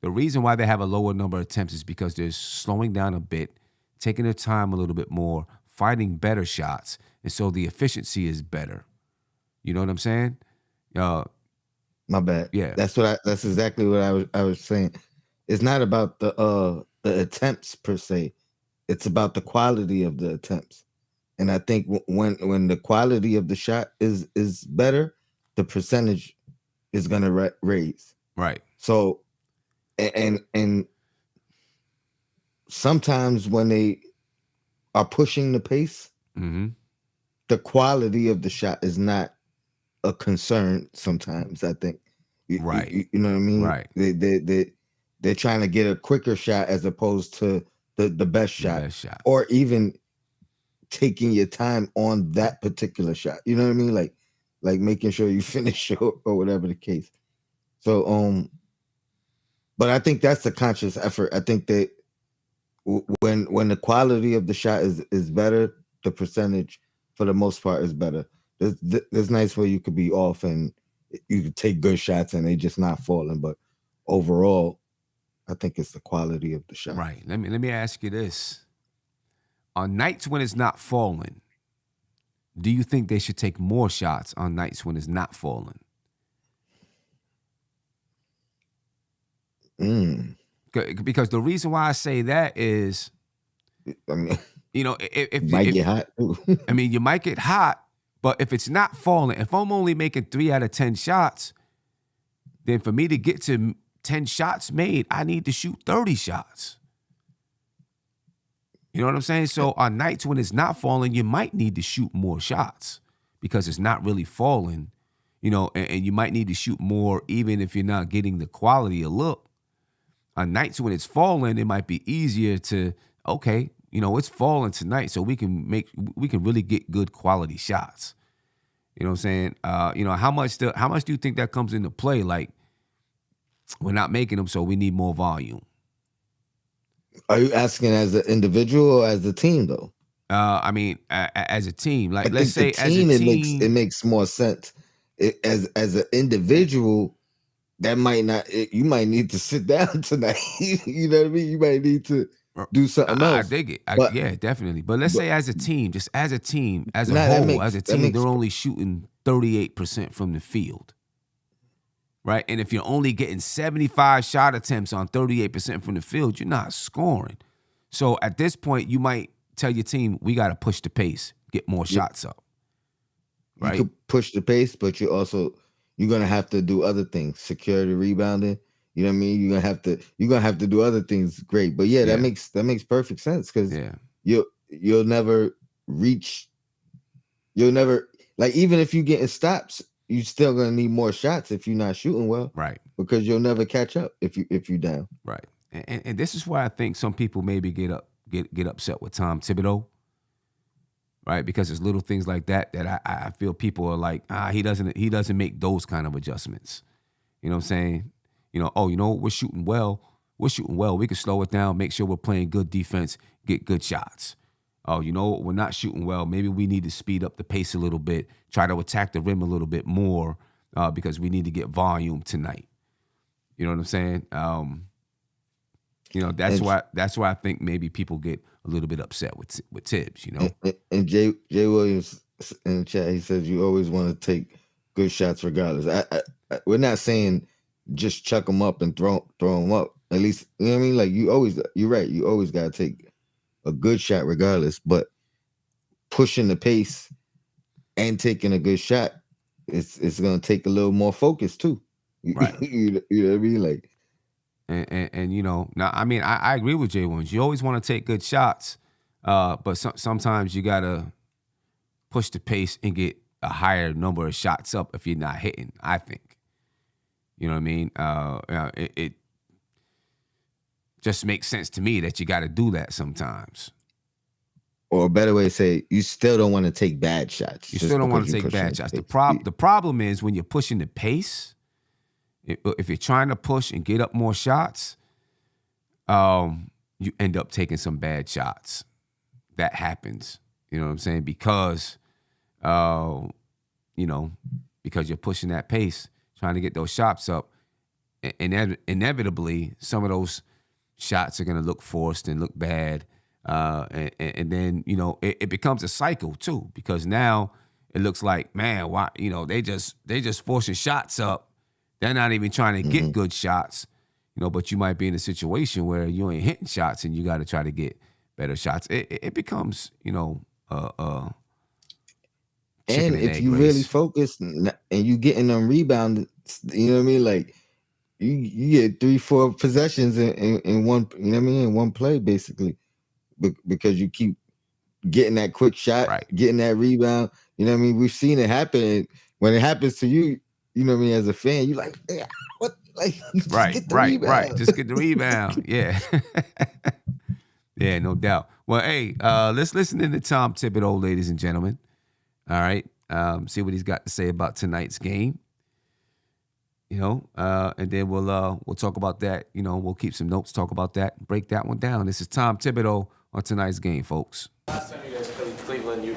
the reason why they have a lower number of attempts is because they're slowing down a bit, taking their time a little bit more, fighting better shots, and so the efficiency is better. You know what I'm saying? My bad. Yeah. That's exactly what I was saying. It's not about the attempts per se. It's about the quality of the attempts. And I think when the quality of the shot is better, the percentage is going to raise. Right. So and sometimes when they are pushing the pace, Mm-hmm. the quality of the shot is not a concern. Sometimes I think Right. you know what I mean. Right. They're trying to get a quicker shot as opposed to the best The shot, best shot. or even taking your time on that particular shot. You know what I mean? Like making sure you finish or whatever the case. So but I think that's a conscious effort. I think that when the quality of the shot is better, the percentage for the most part is better. There's nights where you could be off and you could take good shots and they just not falling, but overall, I think it's the quality of the shot. Right. Let me ask you this. On nights when it's not falling, do you think they should take more shots on nights when it's not falling? Because the reason why I say that is, I mean, if it might get hot too. I mean, you might get hot, but if it's not falling, if I'm only making 3 out of 10 shots, then for me to get to 10 shots made, I need to shoot 30 shots. You know what I'm saying? So on nights when it's not falling, you might need to shoot more shots because it's not really falling, and you might need to shoot more even if you're not getting the quality of look. On nights when it's falling, it might be easier to, okay, it's falling tonight, so we can really get good quality shots. You know what I'm saying? How much do you think that comes into play? Like, we're not making them, so we need more volume. Are you asking as an individual or as a team though? I mean, as a team, like, I let's say think the team, as a team, it makes more sense. As an individual, that might not. You might need to sit down tonight. You know what I mean? You might need to do something else. I dig it. But- Yeah, definitely. But let's say as a team, just as a team, as a Nah, that whole, makes- as a that team, makes- they're only shooting 38% from the field. Right? And if you're only getting 75 shot attempts on 38% from the field, you're not scoring. So at this point, you might tell your team, we got to push the pace, get more shots up. Right? You could push the pace, but you're gonna have to do other things, security, rebounding. You know what I mean? You're gonna have to do other things. Great, but yeah, Yeah. that makes perfect sense because Yeah. you'll never reach. You'll never, like, even if you getting stops, you still gonna need more shots if you're not shooting well, Right. because you'll never catch up if you down. Right. And this is why I think some people maybe get upset with Tom Thibodeau. Right, because there's little things like that I feel people are like, he doesn't make those kind of adjustments. You know what I'm saying? We're shooting well. We can slow it down, make sure we're playing good defense, get good shots. Oh, we're not shooting well. Maybe we need to speed up the pace a little bit, try to attack the rim a little bit more, because we need to get volume tonight. You know what I'm saying? That's why I think maybe people get a little bit upset with Tibbs. And Jay Williams in the chat, he says you always want to take good shots regardless. We're not saying just chuck them up and throw them up. At least, you know what I mean. Like, you're right. You always got to take a good shot regardless. But pushing the pace and taking a good shot, it's going to take a little more focus too. Right. You know what I mean? Like. And now, I mean, I agree with Jay Williams. You always want to take good shots, but sometimes you gotta push the pace and get a higher number of shots up if you're not hitting. I think, you know what I mean. It just makes sense to me that you got to do that sometimes. Or a better way to say, you still don't want to take bad shots. You still don't want to take bad shots. The problem is when you're pushing the pace. If you're trying to push and get up more shots, you end up taking some bad shots. That happens. You know what I'm saying? Because you're pushing that pace, trying to get those shots up, and inevitably some of those shots are going to look forced and look bad. And then, it becomes a cycle too, because now it looks like, man, why, they just forcing shots up. They're not even trying to get good shots, but you might be in a situation where you ain't hitting shots and you got to try to get better shots. It becomes, chicken And and if egg you really race. focus and you getting them rebounds, you know what I mean? Like you get 3-4 possessions in one, you know what I mean, in one play basically, because you keep getting that quick shot, Right. getting that rebound. You know what I mean? We've seen it happen. When it happens to you, you know what I mean, as a fan, you like, "Yeah, what? Like, just get the Right. rebound." Just get the rebound. Yeah. Yeah, no doubt. Well, hey, let's listen to Tom Thibodeau, ladies and gentlemen. All right. See what he's got to say about tonight's game. And then we'll talk about that. We'll keep some notes, talk about that, break that one down. This is Tom Thibodeau on tonight's game, folks. Last time you guys played Cleveland, you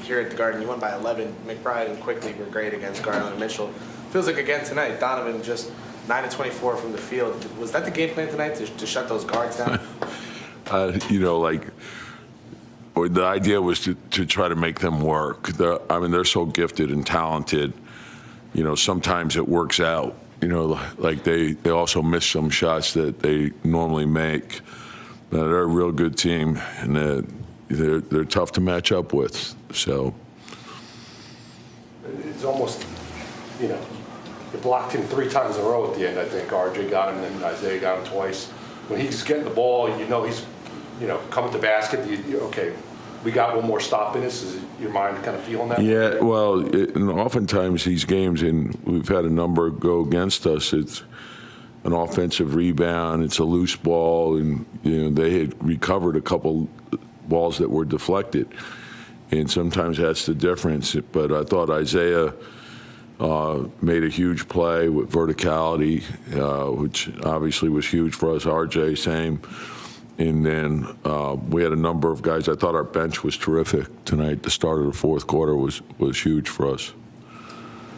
here at the Garden, you won by 11. McBride and Quickly were great against Garland and Mitchell. Feels like again tonight, Donovan just 9-24 from the field. Was that the game plan tonight to shut those guards down? Or the idea was to try to make them work. They're so gifted and talented. Sometimes it works out. Like they also miss some shots that they normally make. They're a real good team, and they're tough to match up with. So it's almost, you blocked him 3 times in a row at the end. I think RJ got him, and then Isaiah got him twice. When he's getting the ball, he's, coming to the basket. Okay, we got one more stop in us. Is your mind kind of feeling that? yeah, well, and oftentimes these games, and we've had a number go against us. It's an offensive rebound. It's a loose ball, and they had recovered a couple balls that were deflected, and sometimes that's the difference. But I thought Isaiah made a huge play with verticality, which obviously was huge for us. RJ, same. And then we had a number of guys. I thought our bench was terrific tonight. The start of the fourth quarter was huge for us.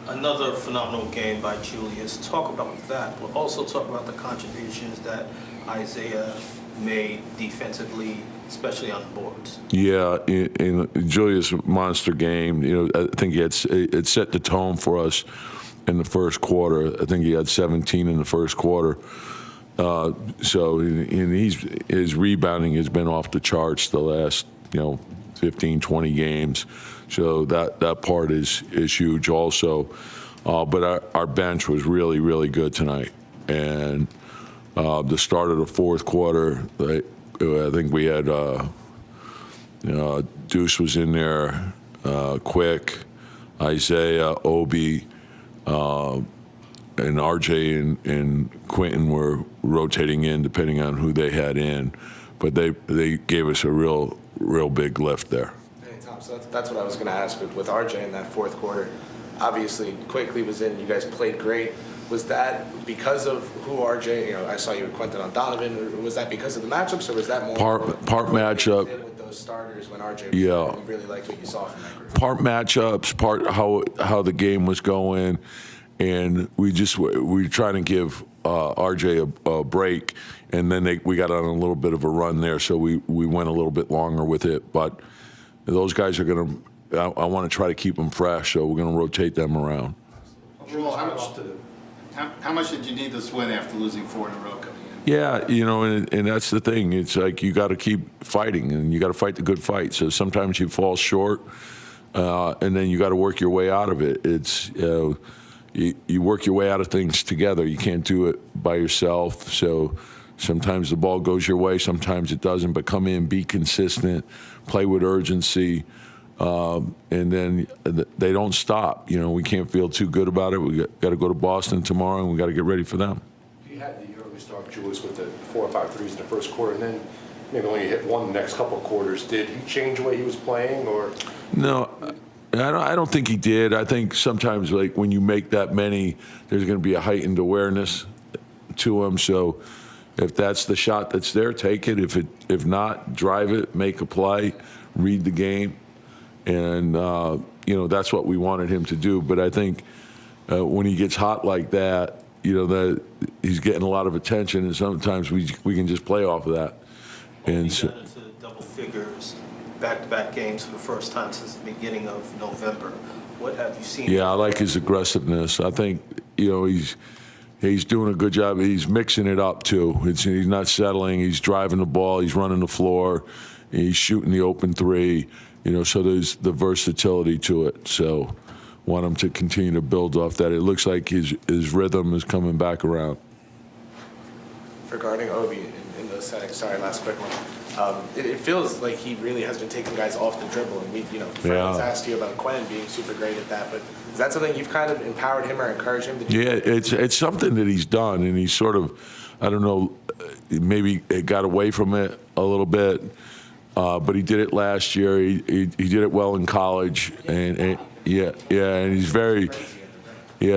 Another phenomenal game by Julius. Talk about that, but also talk about the contributions that Isaiah made defensively, especially on the boards. Yeah, in Julius' monster game, I think it set the tone for us in the first quarter. I think he had 17 in the first quarter. So his rebounding has been off the charts the last 15, 20 games. So that part is huge also. But our bench was really, really good tonight. And the start of the fourth quarter, I think we had Deuce was in there, Quick, Isaiah, Obi, and RJ and Quentin were rotating in depending on who they had in. But they gave us a real big lift there. Hey, Tom, so that's what I was going to ask with RJ in that fourth quarter. Obviously, Quickly was in. You guys played great. Was that because of who RJ, I saw you with Quentin on Donovan, or was that because of the matchups, or was that more part matchup with those starters when RJ was yeah. You really liked what you saw from that group? Part matchups, part how the game was going, and we were trying to give RJ a break, and then we got on a little bit of a run there, so we went a little bit longer with it. But those guys are going to, I want to try to keep them fresh, so we're going to rotate them around. Overall, how much did you need this win after losing 4 in a row coming in? Yeah, and that's the thing. It's like you got to keep fighting, and you got to fight the good fight. So sometimes you fall short, and then you got to work your way out of it. It's you work your way out of things together. You can't do it by yourself. So sometimes the ball goes your way, sometimes it doesn't. But come in, be consistent, play with urgency, and then they don't stop. We can't feel too good about it. We got to go to Boston tomorrow, and we got to get ready for them. You had the early start, Julius, with the 4 or 5 threes in the first quarter, and then maybe only hit one the next couple of quarters. Did he change the way he was playing, or? No, I don't think he did. I think sometimes, like when you make that many, there's going to be a heightened awareness to him. So if that's the shot that's there, take it. If not, drive it, make a play, read the game. And, that's what we wanted him to do. But I think when he gets hot like that, that he's getting a lot of attention, and sometimes we can just play off of that. And he got into double figures, back-to-back games for the first time since the beginning of November. What have you seen? Yeah, I like his aggressiveness. I think, he's doing a good job. He's mixing it up too. He's not settling. He's driving the ball. He's running the floor. He's shooting the open three. So there's the versatility to it. So want him to continue to build off that. It looks like his rhythm is coming back around. Regarding Obi in those settings, sorry, last quick one. It feels like he really has been taking guys off the dribble, and Fred's asked you about Quinn being super great at that, but is that something you've kind of empowered him or encouraged him to do? Yeah, it's something that he's done, and he's sort of, I don't know, maybe it got away from it a little bit, but he did it last year. He did it well in college, and he's very,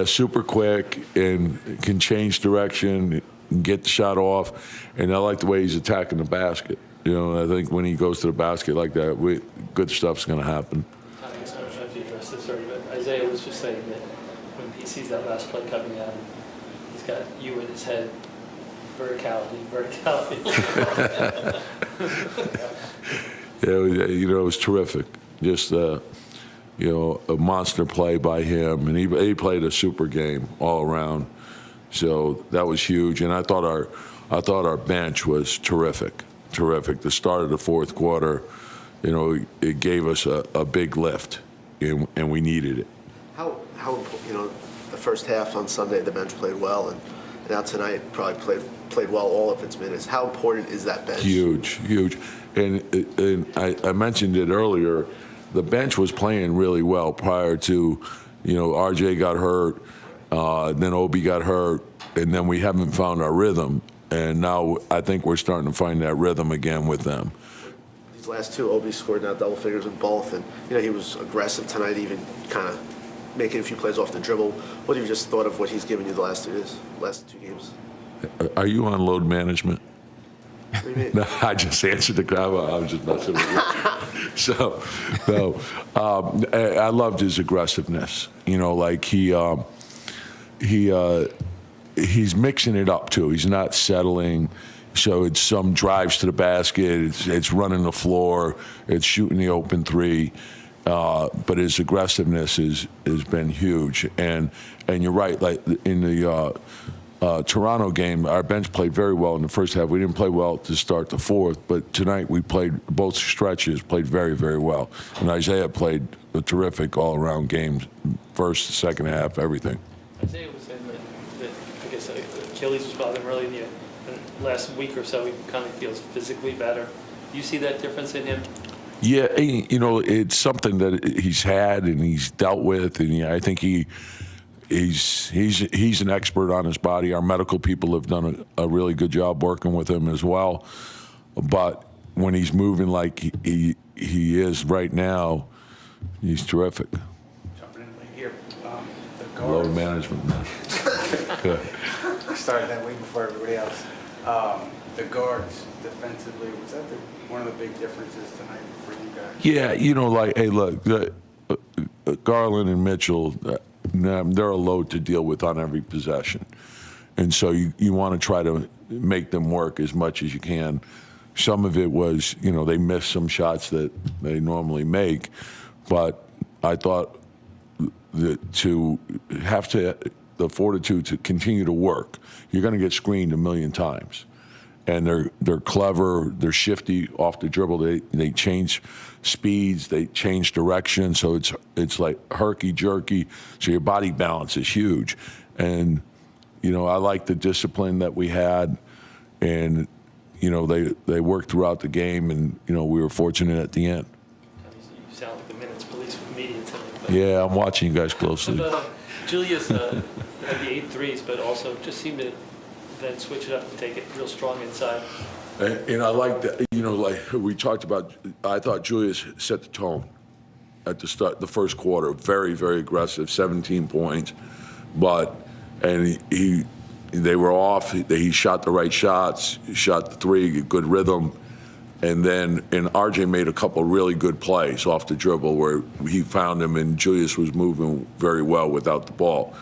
super quick and can change direction and get the shot off, and I like the way he's attacking the basket. I think when he goes to the basket like that, good stuff's going to happen. I don't know if you addressed this already, but Isaiah was just saying that when he sees that last play coming at him, he's got you in his head. Verticality. It was terrific. Just, a monster play by him, and he played a super game all around. So that was huge, and I thought our bench was terrific. The start of the fourth quarter, it gave us a big lift, and we needed it. How the first half on Sunday the bench played well, and now tonight probably played well all of its minutes. How important is that bench? Huge, and I mentioned it earlier. The bench was playing really well prior to, RJ got hurt, then Obi got hurt, and then we haven't found our rhythm. And now I think we're starting to find that rhythm again with them. These last two, Obi scored now double figures in both, and he was aggressive tonight, even kind of making a few plays off the dribble. What have you just thought of what he's given you the last two games? Are you on load management? What do you mean? No, I just answered the crowd. I was just messing with you. I loved his aggressiveness. He's mixing it up too. He's not settling. So it's some drives to the basket. It's running the floor. It's shooting the open three. But his aggressiveness has been huge. And you're right. Like in the Toronto game, our bench played very well in the first half. We didn't play well to start the fourth, but tonight we played both stretches, played very, very well. And Isaiah played a terrific all-around game, first, second half, everything. Isaiah was saying that I guess Achilles was bothering early in the last week or so. He kind of feels physically better. Do you see that difference in him? Yeah, it's something that he's had and he's dealt with, and I think he's an expert on his body. Our medical people have done a really good job working with him as well. But when he's moving like he is right now, he's terrific. Jumping in right here, the guards. Load management. I started that way before everybody else. The guards defensively, was that one of the big differences tonight for you guys? Yeah, hey, look, Garland and Mitchell, they're a load to deal with on every possession. And so you want to try to make them work as much as you can. Some of it was, they missed some shots that they normally make. But I thought that to have the fortitude to continue to work, you're going to get screened a million times. And they're clever, they're shifty off the dribble. They change speeds, they change direction, so it's like herky-jerky. So your body balance is huge. And, I like the discipline that we had. And, they worked throughout the game, and, we were fortunate at the end. You sound like the minutes police with media tonight. Yeah, I'm watching you guys closely. But, Julius had the 8 threes, but also just seemed to then switch it up and take it real strong inside. And I like that, like we talked about, I thought Julius set the tone at the start, the first quarter. Very, very aggressive, 17 points. And they were off. He shot the right shots, he shot the three, good rhythm. And RJ made a couple really good plays off the dribble where he found him, and Julius was moving very well without the ball.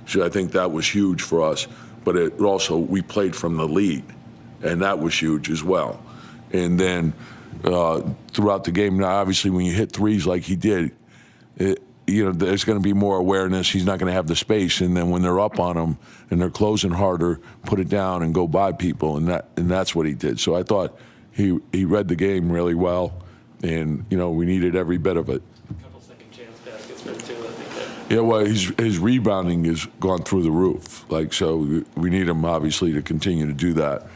So I think that was huge for us. But it also, we played from the lead, and that was huge as well. And then throughout the game, now obviously when you hit threes like he did, there's going to be more awareness. He's not going to have the space, and then when they're up on him and they're closing harder, put it down and go by people, and that's what he did. So I thought he read the game really well, and we needed every bit of it. A couple second chance baskets for him too, I think. Yeah, well, his rebounding has gone through the roof. So we need him obviously to continue to do that.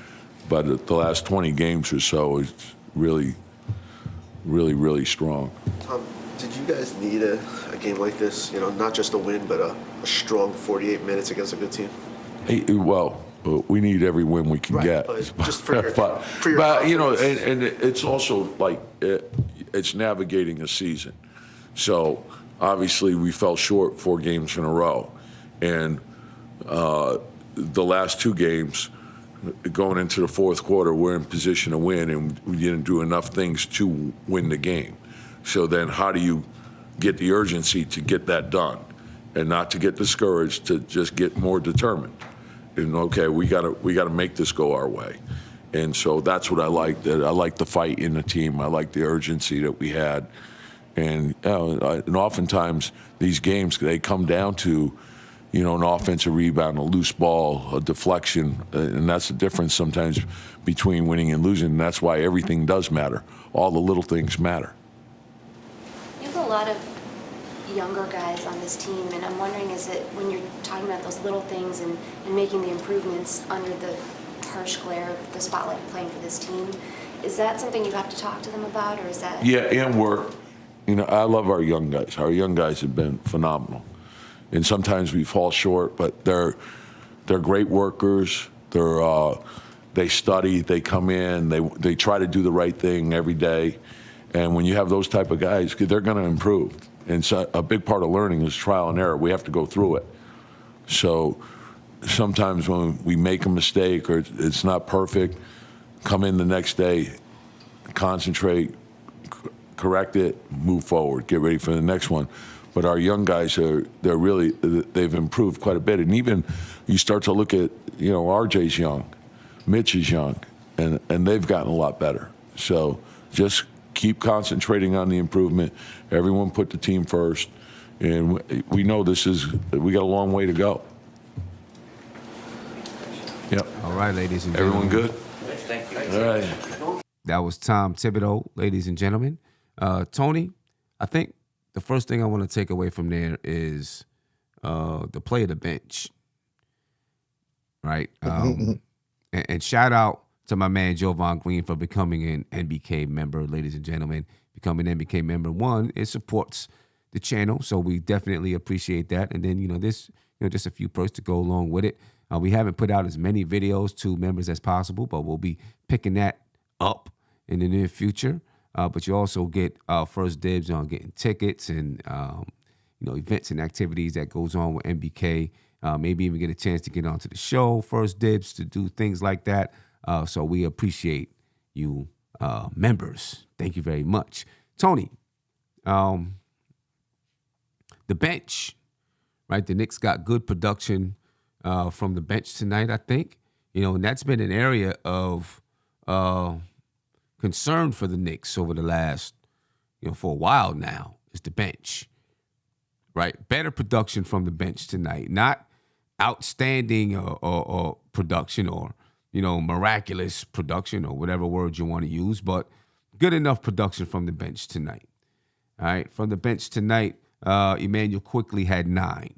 But the last 20 games or so is really, really, really strong. Tom, did you guys need a game like this? Not just a win, but a strong 48 minutes against a good team. Well, we need every win we can get. But just for your, but and it's also like it's navigating a season. So obviously we fell short 4 games in a row, and the last 2 games going into the fourth quarter, we're in position to win, and we didn't do enough things to win the game. So then how do you get the urgency to get that done and not to get discouraged, to just get more determined? And okay, we gotta make this go our way. And so that's what I like. That I like the fight in the team. I like the urgency that we had. And oftentimes these games, they come down to, an offensive rebound, a loose ball, a deflection, and that's the difference sometimes between winning and losing. And that's why everything does matter. All the little things matter. You have a lot of younger guys on this team, and I'm wondering, is it when you're talking about those little things and making the improvements under the harsh glare of the spotlight playing for this team, is that something you have to talk to them about, or is that? Yeah, and I love our young guys. Our young guys have been phenomenal. And sometimes we fall short, but they're great workers. They study, they come in, they try to do the right thing every day. And when you have those type of guys, they're going to improve. And so a big part of learning is trial and error. We have to go through it. So sometimes when we make a mistake or it's not perfect, come in the next day, concentrate, correct it, move forward, get ready for the next one. But our young guys they've improved quite a bit. And even you start to look at, RJ's young, Mitch is young, and they've gotten a lot better. So just keep concentrating on the improvement. Everyone put the team first. And we know we got a long way to go. Yep. All right, ladies and gentlemen. Everyone good? Thank you. All right. That was Tom Thibodeau, ladies and gentlemen. Tony, I think the first thing I want to take away from there is the play of the bench, right? And shout out to my man Jovan Green for becoming an NBK member, ladies and gentlemen. Becoming an NBK member, one, it supports the channel, so we definitely appreciate that. And then this just a few perks to go along with it. We haven't put out as many videos to members as possible, but we'll be picking that up in the near future. But you also get first dibs on getting tickets and events and activities that goes on with NBK. Maybe even get a chance to get onto the show, first dibs, to do things like that. So we appreciate you members. Thank you very much. Tony, the bench, right? The Knicks got good production from the bench tonight, I think. And that's been an area of concern for the Knicks over the last, for a while now, is the bench, right? Better production from the bench tonight. Not outstanding or production or, miraculous production or whatever word you want to use, but good enough production from the bench tonight. All right, from the bench tonight, Emmanuel Quickly had 9.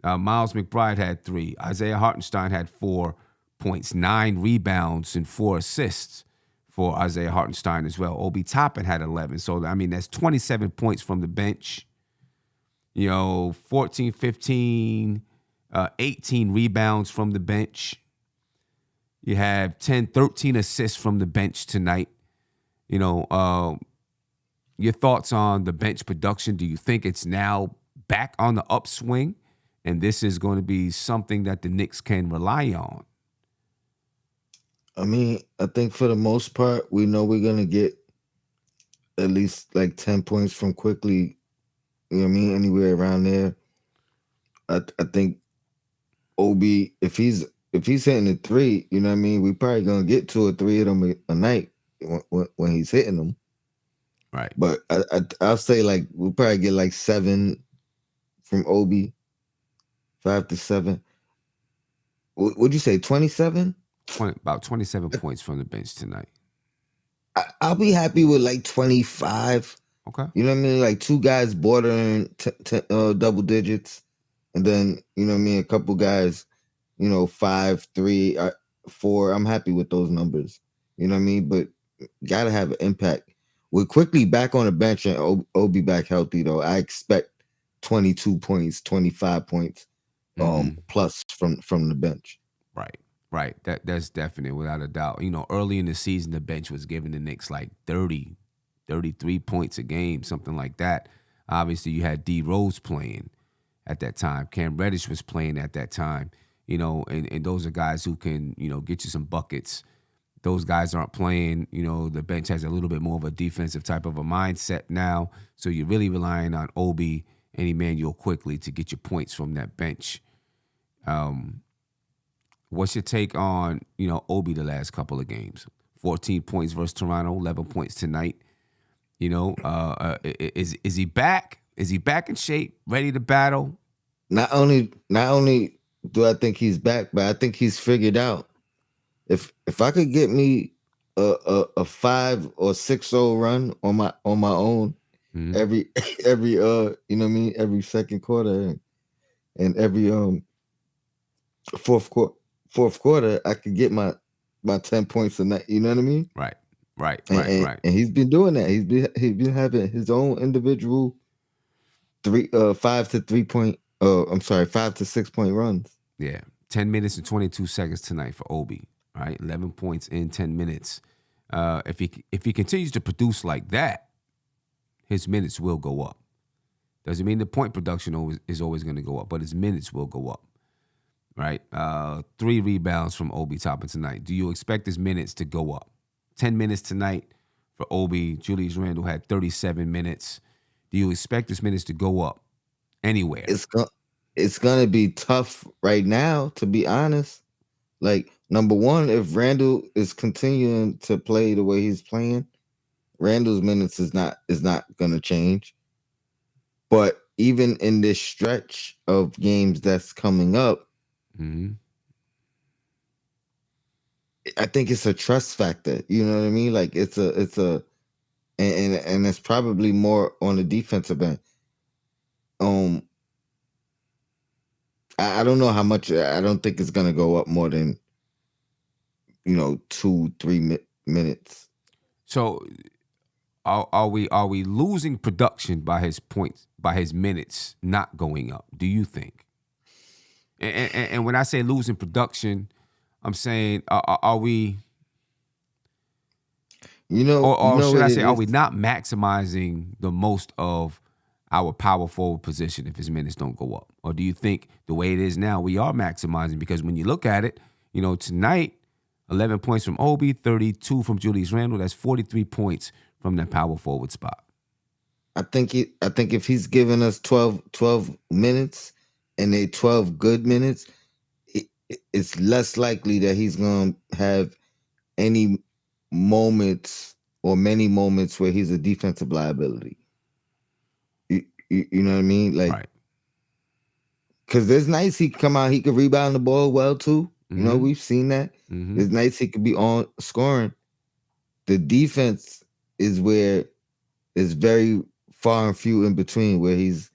Miles McBride had 3. Isaiah Hartenstein had 4 points, 9 rebounds, and 4 assists for Isaiah Hartenstein as well. Obi Toppin had 11. So, that's 27 points from the bench. 14, 15, 18 rebounds from the bench. You have 10, 13 assists from the bench tonight. Your thoughts on the bench production? Do you think it's now back on the upswing and this is going to be something that the Knicks can rely on? I think for the most part, we know we're going to get at least like 10 points from Quickly. Anywhere around there. I think Obi, if he's hitting a 3, we probably going to get 2 or 3 of them a night when he's hitting them. Right. But I'll say we'll probably get 7 from Obi, 5 to 7. Would you say 27? About 27 points from the bench tonight. I'll be happy with like 25. Okay. You know what I mean? Like two guys bordering double digits, and then you know what I mean. A couple guys, 5, 3, 4. I'm happy with those numbers. You know what I mean? But gotta have an impact. We're quickly back on the bench and Obi back healthy though. I expect 22 points, 25 points, plus from the bench. Right. That's definite, without a doubt. Early in the season, the bench was giving the Knicks like 30, 33 points a game, something like that. Obviously, you had D Rose playing at that time. Cam Reddish was playing at that time. And those are guys who can, get you some buckets. Those guys aren't playing. The bench has a little bit more of a defensive type of a mindset now. So you're really relying on Obi and Emmanuel quickly to get your points from that bench. What's your take on, Obi the last couple of games? 14 points versus Toronto, 11 points tonight. Is he back? Is he back in shape, ready to battle? Not only do I think he's back, but I think he's figured out. If I could get me a 5 or 6-0 run on my own every every second quarter and every fourth quarter, I could get my 10 points a night. You know what I mean? Right. And he's been doing that. He's been having his own individual 5 to 6 point runs. Yeah. 10 minutes and 22 seconds tonight for Obi. Right, 11 points in 10 minutes. If he continues to produce like that, his minutes will go up. Doesn't mean the point production is always going to go up, but his minutes will go up. Right, 3 rebounds from Obi Toppin tonight. Do you expect his minutes to go up? 10 minutes tonight for Obi. Julius Randle had 37 minutes. Do you expect his minutes to go up anywhere? It's gonna be tough right now, to be honest. Like, number one, if Randle is continuing to play the way he's playing, Randle's minutes is not going to change. But even in this stretch of games that's coming up, I think it's a trust factor. You know what I mean? Like it's a and it's probably more on the defensive end. I don't know how much. I don't think it's gonna go up more than 2-3 minutes. So, are we losing production by his points, by his minutes not going up? Do you think? And when I say losing production, I'm saying are we? Or should I say, are we not maximizing the most of our power forward position if his minutes don't go up? Or do you think the way it is now, we are maximizing? Because when you look at it, tonight, 11 points from Obi, 32 from Julius Randle. That's 43 points from that power forward spot. I think if he's giving us 12 minutes and they 12 good minutes, it's less likely that he's going to have any moments or many moments where he's a defensive liability. You know what I mean? Like, because there's nights he can come out, he could rebound the ball well too. We've seen that. There's nights he could be on scoring. The defense is where it's very far and few in between, where he's,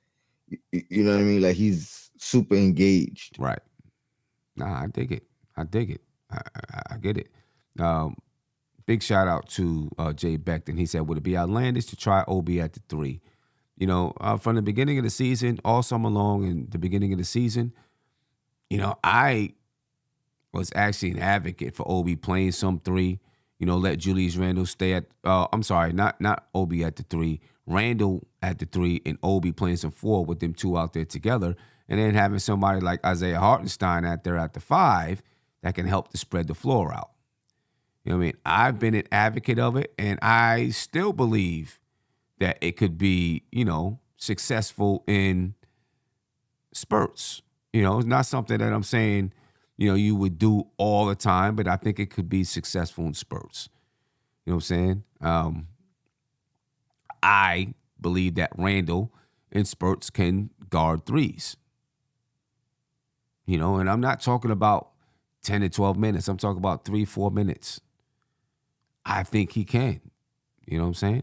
you know what I mean? Like, he's super engaged. Right. Nah, I dig it. I get it. Big shout out to Jay Beckton. He said, would it be outlandish to try Obi at the 3? From the beginning of the season, all summer long and the beginning of the season, I was actually an advocate for Obi playing some 3. Let Julius Randle stay at, not Obi at the 3, Randle at the 3, and Obi playing some 4 with them 2 out there together. And then having somebody like Isaiah Hartenstein out there at the 5 that can help to spread the floor out. You know what I mean? I've been an advocate of it, and I still believe that it could be, successful in spurts. It's not something that I'm saying, you would do all the time, but I think it could be successful in spurts. You know what I'm saying? I believe that Randle in spurts can guard threes. And I'm not talking about 10 to 12 minutes. I'm talking about 3-4 minutes. I think he can. You know what I'm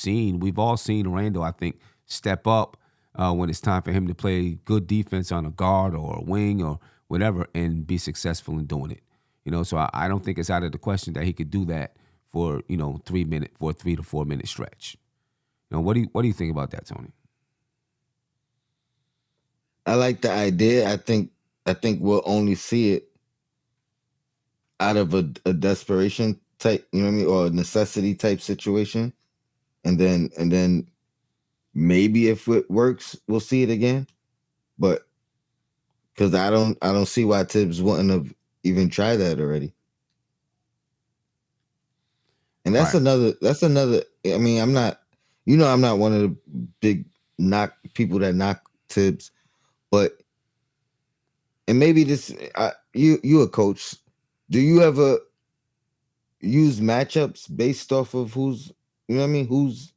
saying? And we've all seen Randall, I think, step up when it's time for him to play good defense on a guard or a wing or whatever and be successful in doing it. So I don't think it's out of the question that he could do that for, 3 to 4 minute stretch. What do you think about that, Tony? I like the idea. I think we'll only see it out of a desperation type, or a necessity type situation, and then maybe if it works, we'll see it again. But because I don't see why Tibbs wouldn't have even tried that already. And that's another. I mean, I'm not one of the big people that knock Tibbs, but and maybe this you a coach. Do you ever use matchups based off of who's who's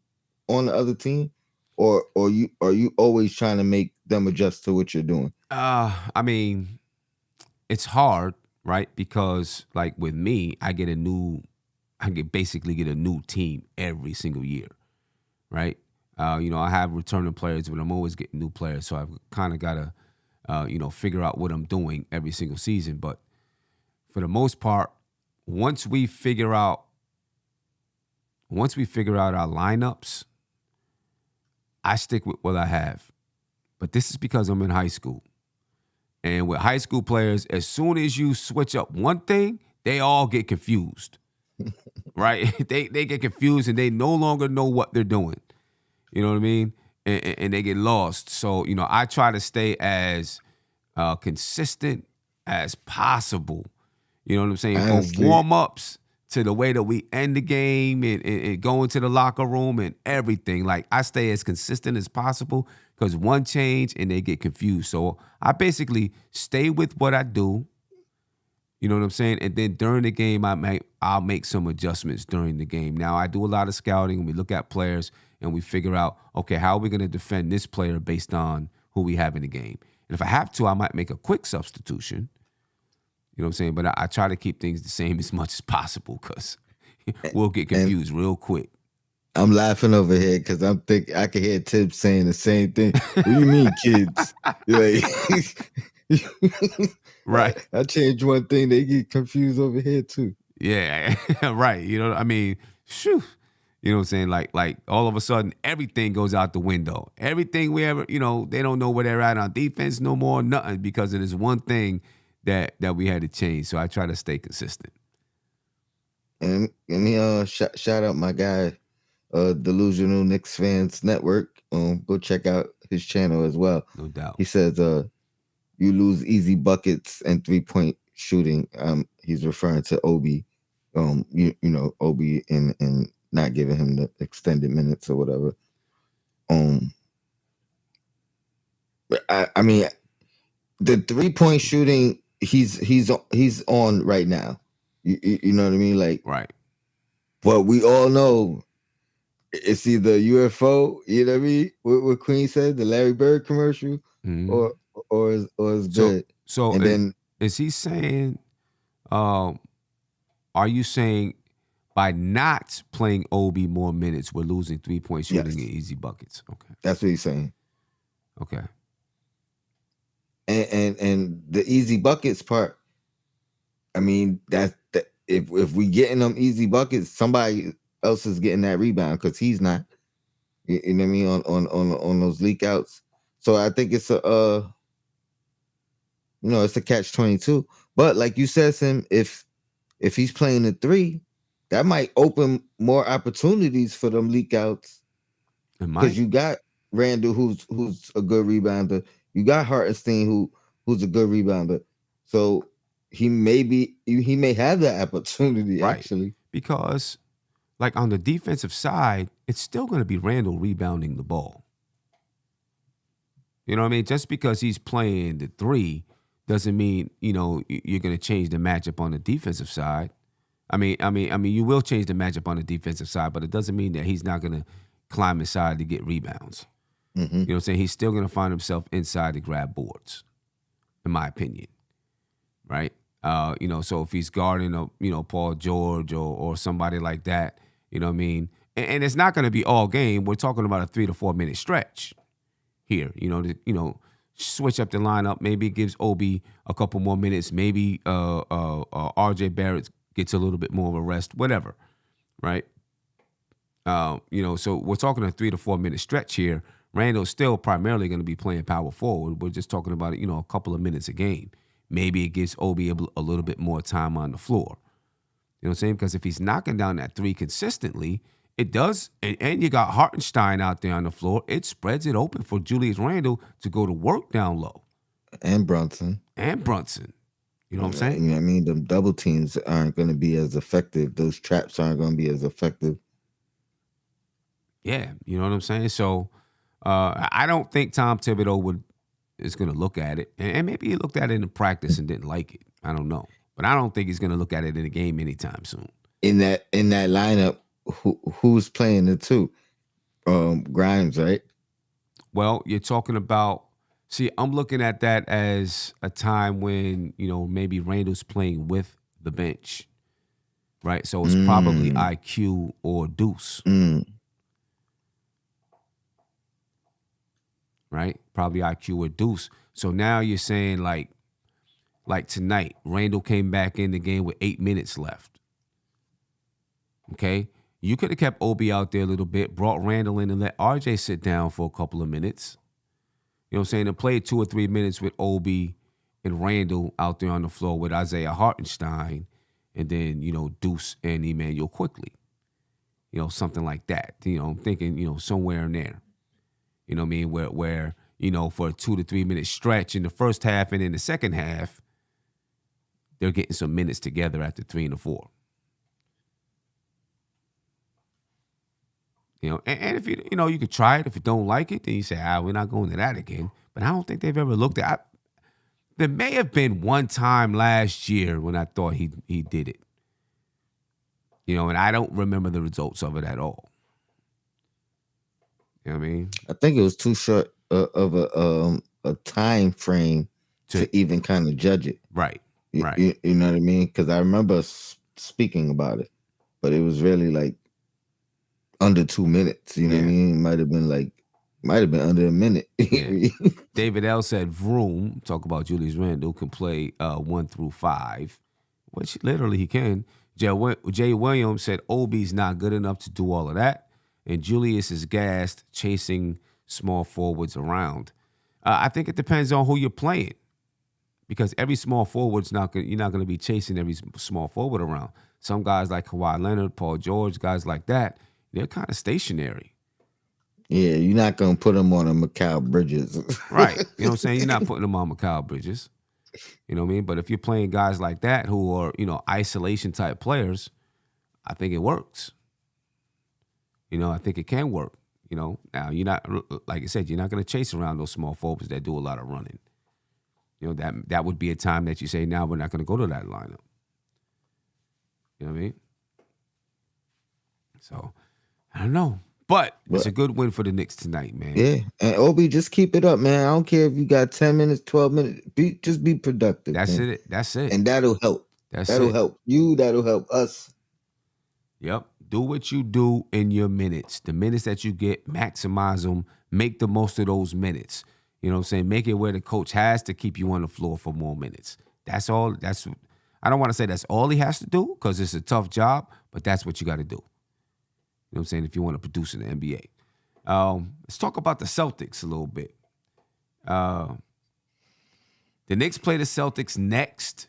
on the other team, or are you always trying to make them adjust to what you're doing? I mean, it's hard, right? Because like with me, I basically get a new team every single year, right? I have returning players, but I'm always getting new players, so I've kind of got to, figure out what I'm doing every single season. But for the most part, once we figure out our lineups, I stick with what I have. But this is because I'm in high school. And with high school players, as soon as you switch up one thing, they all get confused. Right? They get confused and they no longer know what they're doing. You know what I mean? And they get lost. So, I try to stay as consistent as possible. You know what I'm saying? Honestly. From warm-ups to the way that we end the game and go into the locker room and everything. Like, I stay as consistent as possible because one change and they get confused. So I basically stay with what I do. You know what I'm saying? And then during the game, I'll make some adjustments during the game. Now, I do a lot of scouting and we look at players and we figure out, okay, how are we going to defend this player based on who we have in the game? And if I have to, I might make a quick substitution. You know what I'm saying? But I try to keep things the same as much as possible because we'll get confused real quick. I'm laughing over here because I'm thinking I can hear Tibbs saying the same thing. What do you mean, kids? Right. I change one thing, they get confused over here too. Yeah, right. I mean, shoo. You know what I'm saying? Like all of a sudden, everything goes out the window. Everything we ever, they don't know where they're at on defense no more, nothing, because it is one thing that we had to change. So I try to stay consistent. And shout out my guy, Delusional Knicks Fans Network. Go check out his channel as well. No doubt. He says, you lose easy buckets and 3-point shooting. He's referring to Obi. Obi and not giving him the extended minutes or whatever. But I mean, the 3-point shooting, he's on right now. You know what I mean? Like, right. But we all know it's either UFO, you know what I mean? What Queen said, the Larry Bird commercial, or it's good. So and then is he saying? Are you saying by not playing Obi more minutes, we're losing 3-point shooting and easy buckets? Okay, that's what he's saying. Okay. And the easy buckets part, I mean, if we getting them easy buckets, somebody else is getting that rebound because he's not. You know what I mean? On those leak outs. So I think it's it's a catch-22. But like you said, Sim, if he's playing the 3, that might open more opportunities for them leak outs. Because you got Randall, who's a good rebounder. You got Hartenstein, who's a good rebounder. So he may have that opportunity, right. Actually. Because like on the defensive side, it's still going to be Randall rebounding the ball. You know what I mean? Just because he's playing the 3 doesn't mean, you're going to change the matchup on the defensive side. I mean, you will change the matchup on the defensive side, but it doesn't mean that he's not going to climb inside to get rebounds. You know what I'm saying? He's still going to find himself inside to grab boards, in my opinion, right? So if he's guarding Paul George or somebody like that, you know what I mean? And it's not going to be all game. We're talking about a 3 to 4 minute stretch here, switch up the lineup. Maybe it gives Obi a couple more minutes. Maybe RJ Barrett gets a little bit more of a rest, whatever, right? So we're talking a 3 to 4 minute stretch here. Randall's still primarily going to be playing power forward. We're just talking about, a couple of minutes a game. Maybe it gives Obi a little bit more time on the floor. You know what I'm saying? Because if he's knocking down that three consistently, it does, and you got Hartenstein out there on the floor, it spreads it open for Julius Randle to go to work down low. And Brunson. You know what I'm saying? You know what I mean? The double teams aren't going to be as effective. Those traps aren't going to be as effective. Yeah, you know what I'm saying? So I don't think Tom Thibodeau is going to look at it. And maybe he looked at it in practice and didn't like it. I don't know. But I don't think he's going to look at it in a game anytime soon. In that lineup, who's playing the two? Grimes, right? Well, you're talking about, I'm looking at that as a time when, maybe Randall's playing with the bench, right? So it's probably IQ or Deuce. Right? Probably IQ or Deuce. So now you're saying like tonight, Randall came back in the game with 8 minutes left. Okay? You could have kept Obi out there a little bit, brought Randall in and let RJ sit down for a couple of minutes. You know what I'm saying? And played 2 or 3 minutes with Obi and Randall out there on the floor with Isaiah Hartenstein and then, Deuce and Emmanuel Quickly. Something like that. I'm thinking, somewhere in there. You know what I mean? Where for a 2 to 3 minute stretch in the first half and in the second half, they're getting some minutes together after 3 and 4. And if you could try it. If you don't like it, then you say, we're not going to that again. But I don't think they've ever looked at it. There may have been one time last year when I thought he did it. And I don't remember the results of it at all. You know what I mean? I think it was too short of a time frame to even kind of judge it. Right. You know what I mean? Because I remember speaking about it, but it was really like under 2 minutes. You know what I mean? Might have been under a minute. Yeah. David L said Vroom, talk about Julius Randle, can play 1 through 5, which literally he can. Jay Williams said Obi's not good enough to do all of that. And Julius is gassed chasing small forwards around. I think it depends on who you're playing, because every small forward's you're not going to be chasing every small forward around. Some guys like Kawhi Leonard, Paul George, guys like that, they're kind of stationary. Yeah, you're not going to put them on a Mikal Bridges. Right. You know what I'm saying? You're not putting them on Mikal Bridges. You know what I mean? But if you're playing guys like that who are, isolation type players, I think it works. I think it can work. Now you're not, like I said, you're not going to chase around those small forwards that do a lot of running. That would be a time that you say, now we're not going to go to that lineup. You know what I mean? So, I don't know. But it's a good win for the Knicks tonight, man. Yeah. And Obi, just keep it up, man. I don't care if you got 10 minutes, 12 minutes. Just be productive. That's man. it. That's it. And that'll help. That'll help you. That'll help us. Yep. Do what you do in your minutes. The minutes that you get, maximize them. Make the most of those minutes. You know what I'm saying? Make it where the coach has to keep you on the floor for more minutes. That's all. I don't want to say that's all he has to do, because it's a tough job, but that's what you got to do. You know what I'm saying? If you want to produce in the NBA. Let's talk about the Celtics a little bit. The Knicks play the Celtics next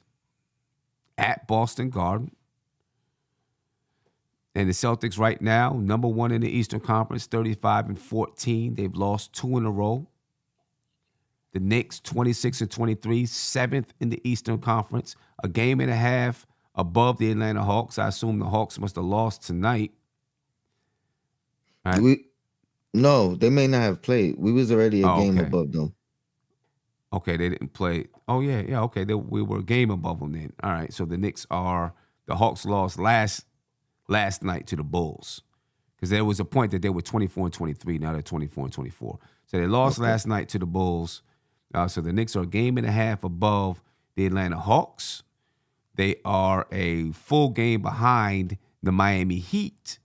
at Boston Garden. And the Celtics right now, number 1 in the Eastern Conference, 35-14. They've lost 2 in a row. The Knicks, 26-23, 7th in the Eastern Conference. A game and a half above the Atlanta Hawks. I assume the Hawks must have lost tonight. Right. No, they may not have played. We was already a game above them. Okay, they didn't play. Oh, yeah, okay. We were a game above them then. All right, so the Hawks lost last night to the Bulls. Because there was a point that they were 24-23. Now they're 24-24. So they lost last night to the Bulls. So the Knicks are a game and a half above the Atlanta Hawks. They are a full game behind the Miami Heat.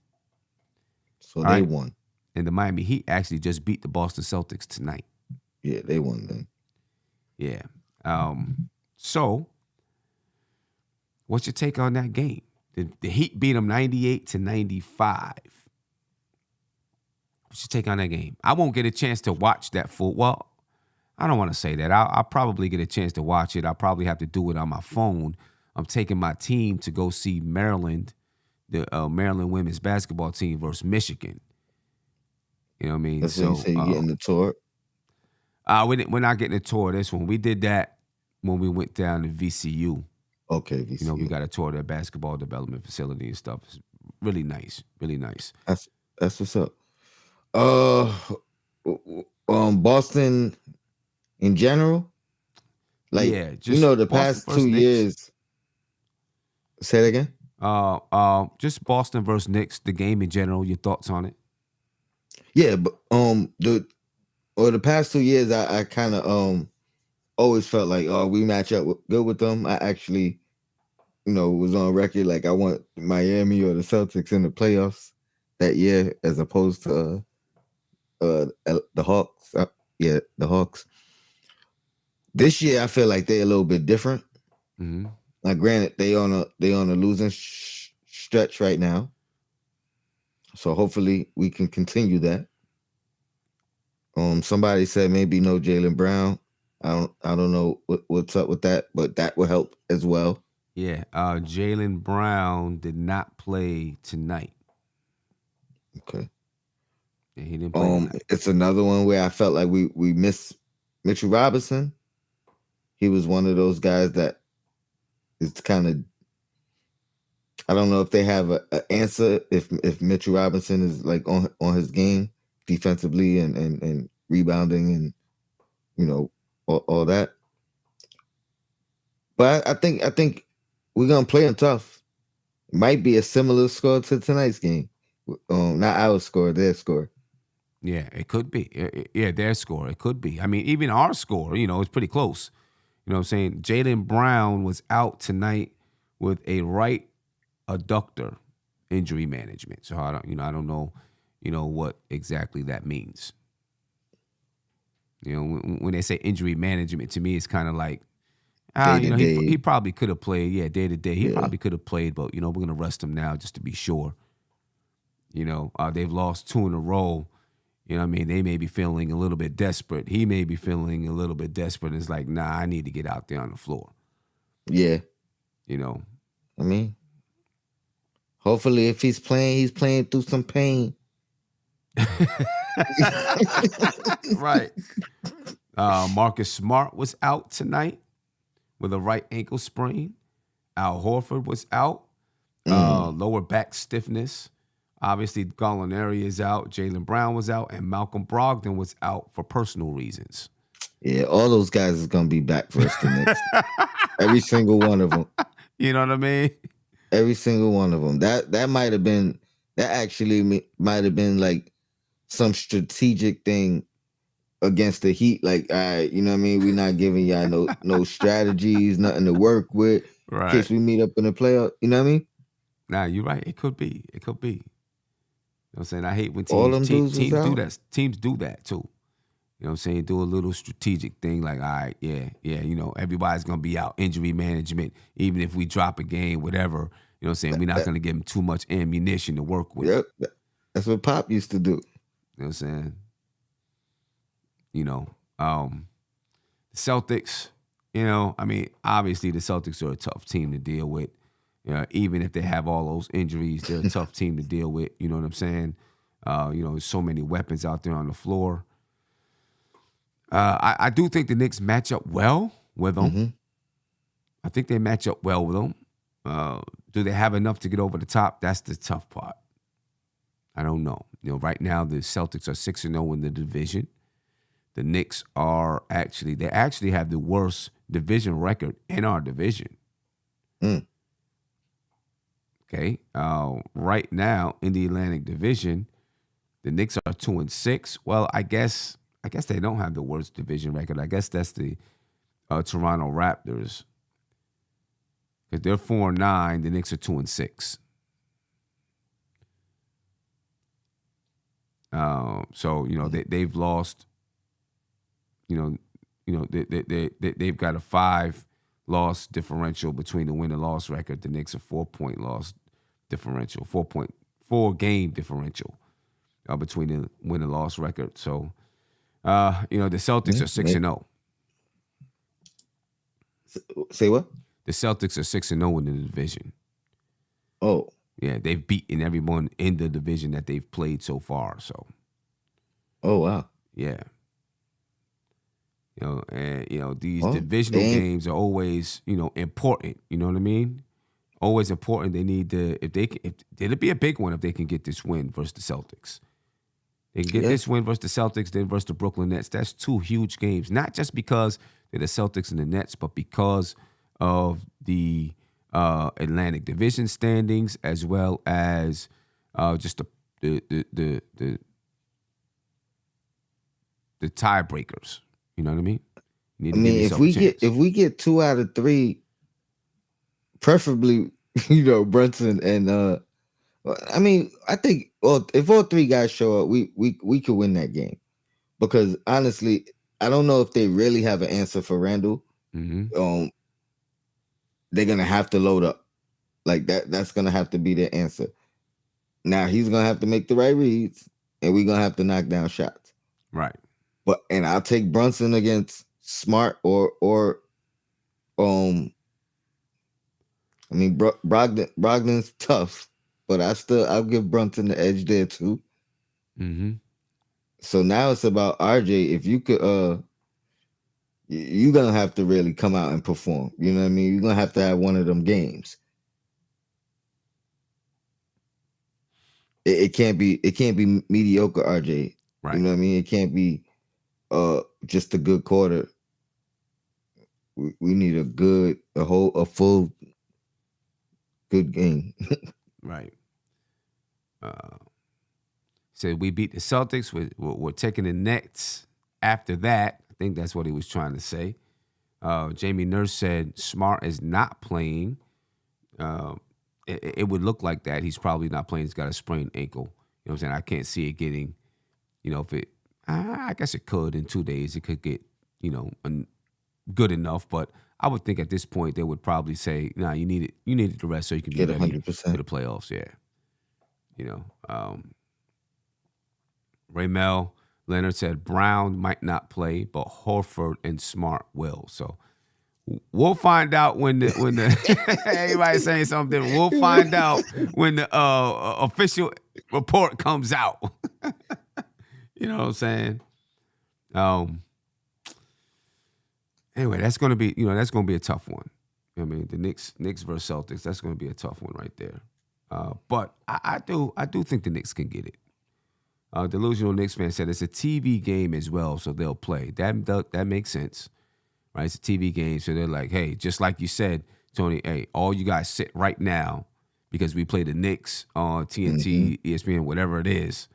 So they won. And the Miami Heat actually just beat the Boston Celtics tonight. Yeah, they won then. Yeah. So, what's your take on that game? The Heat beat them 98-95. What's your take on that game? I won't get a chance to watch that full. Well, I don't want to say that. I'll probably get a chance to watch it. I'll probably have to do it on my phone. I'm taking my team to go see Maryland, the Maryland women's basketball team versus Michigan. You know what I mean? That's what you say you're getting the tour? We're not getting a tour of this one. We did that when we went down to VCU. Okay, VCU. You know, we got a tour of their basketball development facility and stuff. It's really nice, really nice. That's what's up. Boston in general, like the past 2 years. Say it again. Just Boston versus Knicks. The game in general. Your thoughts on it? Yeah, but the past 2 years, I kind of always felt like we match up good with them. I actually, was on record like I want Miami or the Celtics in the playoffs that year as opposed to the Hawks. The Hawks. This year, I feel like they're a little bit different. Mm-hmm. Now, granted, they on a losing stretch right now, so hopefully we can continue that. Somebody said maybe no Jaylen Brown. I don't know what's up with that, but that will help as well. Yeah, Jaylen Brown did not play tonight. Okay. Yeah, he didn't play tonight. It's another one where I felt like we missed Mitchell Robinson. He was one of those guys that is kind of, I don't know if they have an answer if Mitchell Robinson is like on his game defensively and rebounding and all that. But I think we're gonna play them tough. It might be a similar score to tonight's game. Not our score, their score. Yeah, it could be. Yeah, their score. It could be. I mean, even our score, it's pretty close. You know what I'm saying? Jaylen Brown was out tonight with a right adductor injury management. So I don't know, what exactly that means. When they say injury management, to me, it's kind of like, he probably could have played. Yeah, day to day, he probably could have played, but we're gonna rest him now just to be sure. They've lost 2 in a row. You know what I mean? They may be feeling a little bit desperate. He may be feeling a little bit desperate. It's like, nah, I need to get out there on the floor. Yeah. I mean, hopefully if he's playing through some pain. Right. Marcus Smart was out tonight with a right ankle sprain. Al Horford was out. Lower back stiffness. Obviously, Gallinari is out. Jaylen Brown was out. And Malcolm Brogdon was out for personal reasons. Yeah, all those guys is going to be back for us the next. Every single one of them. You know what I mean? Every single one of them. That might have been, that actually might have been like some strategic thing against the Heat. Like, all right, you know what I mean? We're not giving y'all no strategies, nothing to work with. Right. In case we meet up in the playoff. You know what I mean? Nah, you're right. It could be. It could be. You know what I'm saying? I hate when All them teams dudes do out. that. Teams do that too. You know what I'm saying? Do a little strategic thing like, all right, yeah, everybody's going to be out. Injury management, even if we drop a game, whatever. You know what I'm saying? We're not going to give them too much ammunition to work with. Yep. That's what Pop used to do. You know what I'm saying? The Celtics, obviously the Celtics are a tough team to deal with. Even if they have all those injuries, they're a tough team to deal with. You know what I'm saying? There's so many weapons out there on the floor. I do think the Knicks match up well with them. Mm-hmm. I think they match up well with them. Do they have enough to get over the top? That's the tough part. I don't know. Right now the Celtics are 6-0 in the division. The Knicks they actually have the worst division record in our division. Mm. Okay. Right now in the Atlantic Division, the Knicks are 2-6. Well, I guess they don't have the worst division record. I guess that's the Toronto Raptors. Because they're 4-9, the Knicks are 2-6. So they've lost. They've got a 5-loss differential between the win and loss record. The Knicks a 4-point loss differential, 4.4 game differential between the win and loss record. So, the Celtics are 6-0. Say what? The Celtics are 6-0 in the division. Oh. Yeah, they've beaten everyone in the division that they've played so far. So. Oh wow. Yeah. These divisional games are always, important. You know what I mean? Always important. They need to, it'll be a big one if they can get this win versus the Celtics. They can get this win versus the Celtics, then versus the Brooklyn Nets. That's 2 huge games, not just because they're the Celtics and the Nets, but because of the Atlantic Division standings, as well as just the tiebreakers. You know what I mean? If we get 2 out of 3, preferably, Brunson and I think if all 3 guys show up, we could win that game. Because honestly, I don't know if they really have an answer for Randall. Mm-hmm. They're gonna have to load up. Like that. That's gonna have to be their answer. Now he's gonna have to make the right reads, and we're gonna have to knock down shots. Right. And I'll take Brunson against Smart or Brogdon's tough, but I'll give Brunson the edge there too. Mm-hmm. So now it's about RJ. If you could, you're gonna have to really come out and perform. You know what I mean? You're gonna have to have one of them games. It can't be mediocre RJ. Right. You know what I mean? It can't be just a good quarter. We need a full good game. Right. So we beat the Celtics. We're taking the Nets after that. I think that's what he was trying to say. Jamie Nurse said Smart is not playing. It would look like that. He's probably not playing. He's got a sprained ankle. You know what I'm saying? I can't see it getting, if it, I guess it could in 2 days. It could get, good enough. But I would think at this point they would probably say, "Nah, you need it the rest so you can be Get ready 100%. for the playoffs." Yeah. Raymel Leonard said Brown might not play, but Horford and Smart will. So we'll find out when the everybody saying something. We'll find out when the official report comes out. You know what I'm saying? Anyway, that's gonna be a tough one. I mean, the Knicks versus Celtics, that's gonna be a tough one right there. But I do think the Knicks can get it. Delusional Knicks fan said it's a TV game as well, so they'll play. That makes sense, right? It's a TV game, so they're like, hey, just like you said, Tony, hey, all you guys sit right now because we play the Knicks on TNT, ESPN, whatever it is,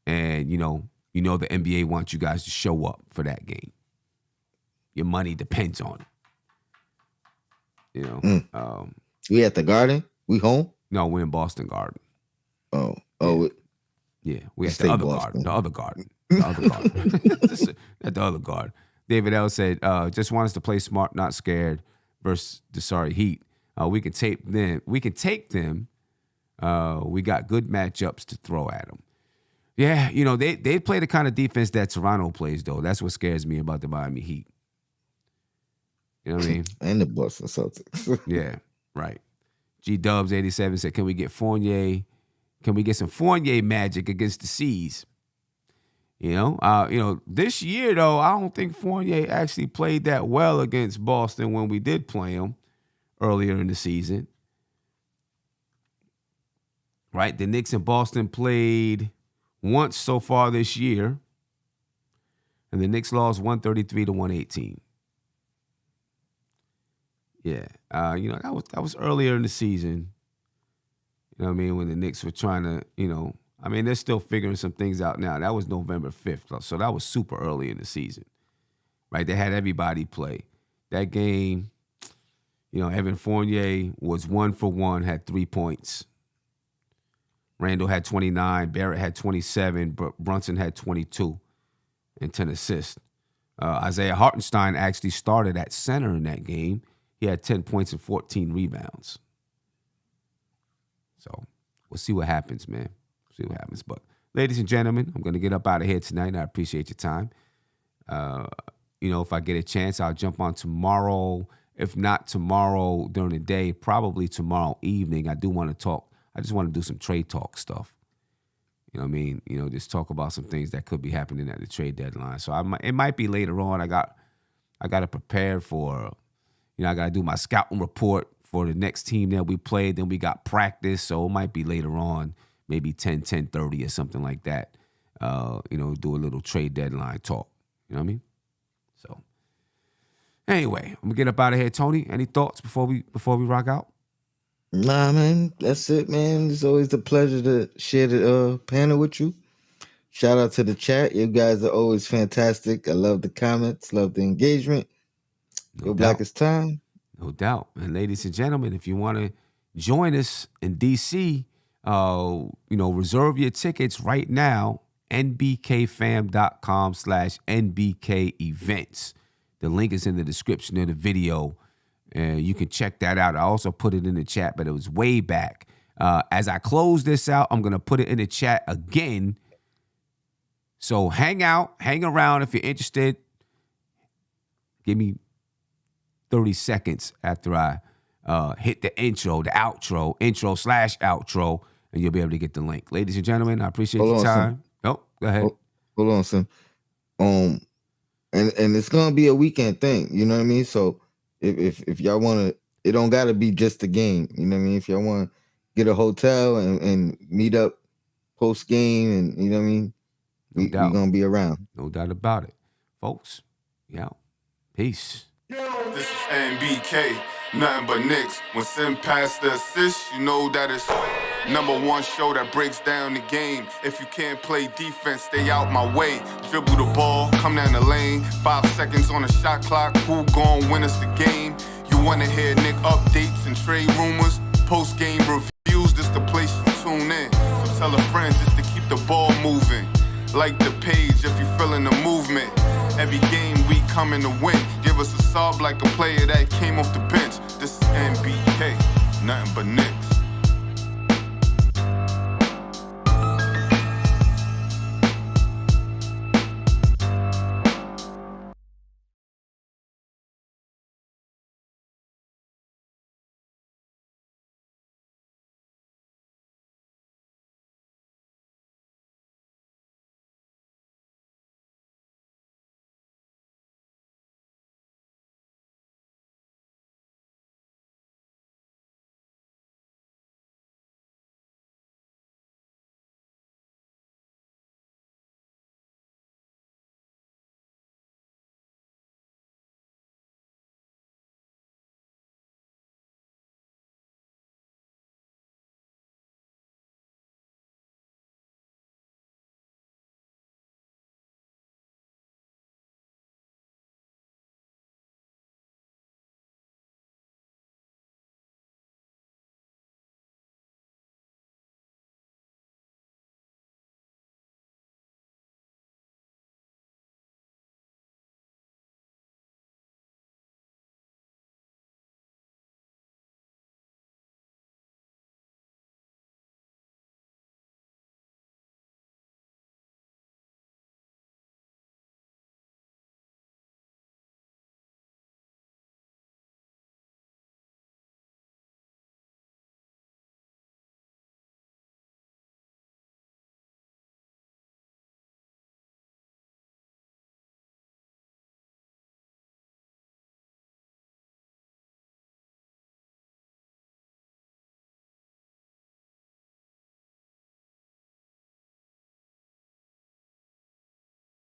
and the NBA wants you guys to show up for that game. Your money depends on it. We at the Garden? We home? No, we're in Boston Garden. Yeah, we at the other Garden. The other Garden. At the other Garden. David L. said, just want us to play smart, not scared versus the Heat. We can take them. We got good matchups to throw at them. Yeah, they play the kind of defense that Toronto plays, though. That's what scares me about the Miami Heat. You know what I mean? And the Boston Celtics. Yeah, right. G-Dubs87 said, can we get Fournier? Can we get some Fournier magic against the C's? This year, though, I don't think Fournier actually played that well against Boston when we did play him earlier in the season. Right? The Knicks and Boston played once so far this year, and the Knicks lost 133-118. Yeah, that was earlier in the season. You know what I mean? When the Knicks were trying to, they're still figuring some things out now. That was November 5th, so that was super early in the season, right? They had everybody play. That game, Evan Fournier was 1 for 1, had 3 points. Randall had 29, Barrett had 27, Brunson had 22 and 10 assists. Isaiah Hartenstein actually started at center in that game. He had 10 points and 14 rebounds. So we'll see what happens, man. See what happens. But ladies and gentlemen, I'm going to get up out of here tonight. I appreciate your time. If I get a chance, I'll jump on tomorrow. If not tomorrow during the day, probably tomorrow evening. I do want to talk. I just want to do some trade talk stuff. You know what I mean? Just talk about some things that could be happening at the trade deadline. So it might be later on. I got to prepare for, I got to do my scouting report for the next team that we played. Then we got practice. So it might be later on, maybe 10:30 or something like that. Do a little trade deadline talk. You know what I mean? So anyway, I'm going to get up out of here. Tony, any thoughts before we rock out? Nah, man, that's it, man. It's always a pleasure to share the panel with you. Shout out to the chat. You guys are always fantastic. I love the comments, love the engagement. Go Black is time. No doubt. And ladies and gentlemen, if you want to join us in D.C., reserve your tickets right now, nbkfam.com/NBK events. The link is in the description of the video. You can check that out. I also put it in the chat, but it was way back. As I close this out, I'm going to put it in the chat again. So hang around if you're interested. Give me 30 seconds after I hit the intro/outro, and you'll be able to get the link. Ladies and gentlemen, I appreciate your time. Oh, go ahead. Hold on, Sim. And it's going to be a weekend thing. You know what I mean? So if y'all want to, it don't got to be just the game. You know what I mean? If y'all want to get a hotel and meet up post game, and you know what I mean, we're going to be around. No doubt about it. Folks, peace. This is NBK, nothing but Knicks. When Sim passed the assist, you know that it's #1 show that breaks down the game. If you can't play defense, stay out my way. Dribble the ball, come down the lane. 5 seconds on the shot clock, who gon' win us the game? You wanna hear Knick updates and trade rumors? Post-game reviews, this the place you tune in. So tell a friend just to keep the ball moving. Like the page if you feeling the movement. Every game we coming to win. Give us a sub like a player that came off the bench. This is NBK, nothing but Knicks.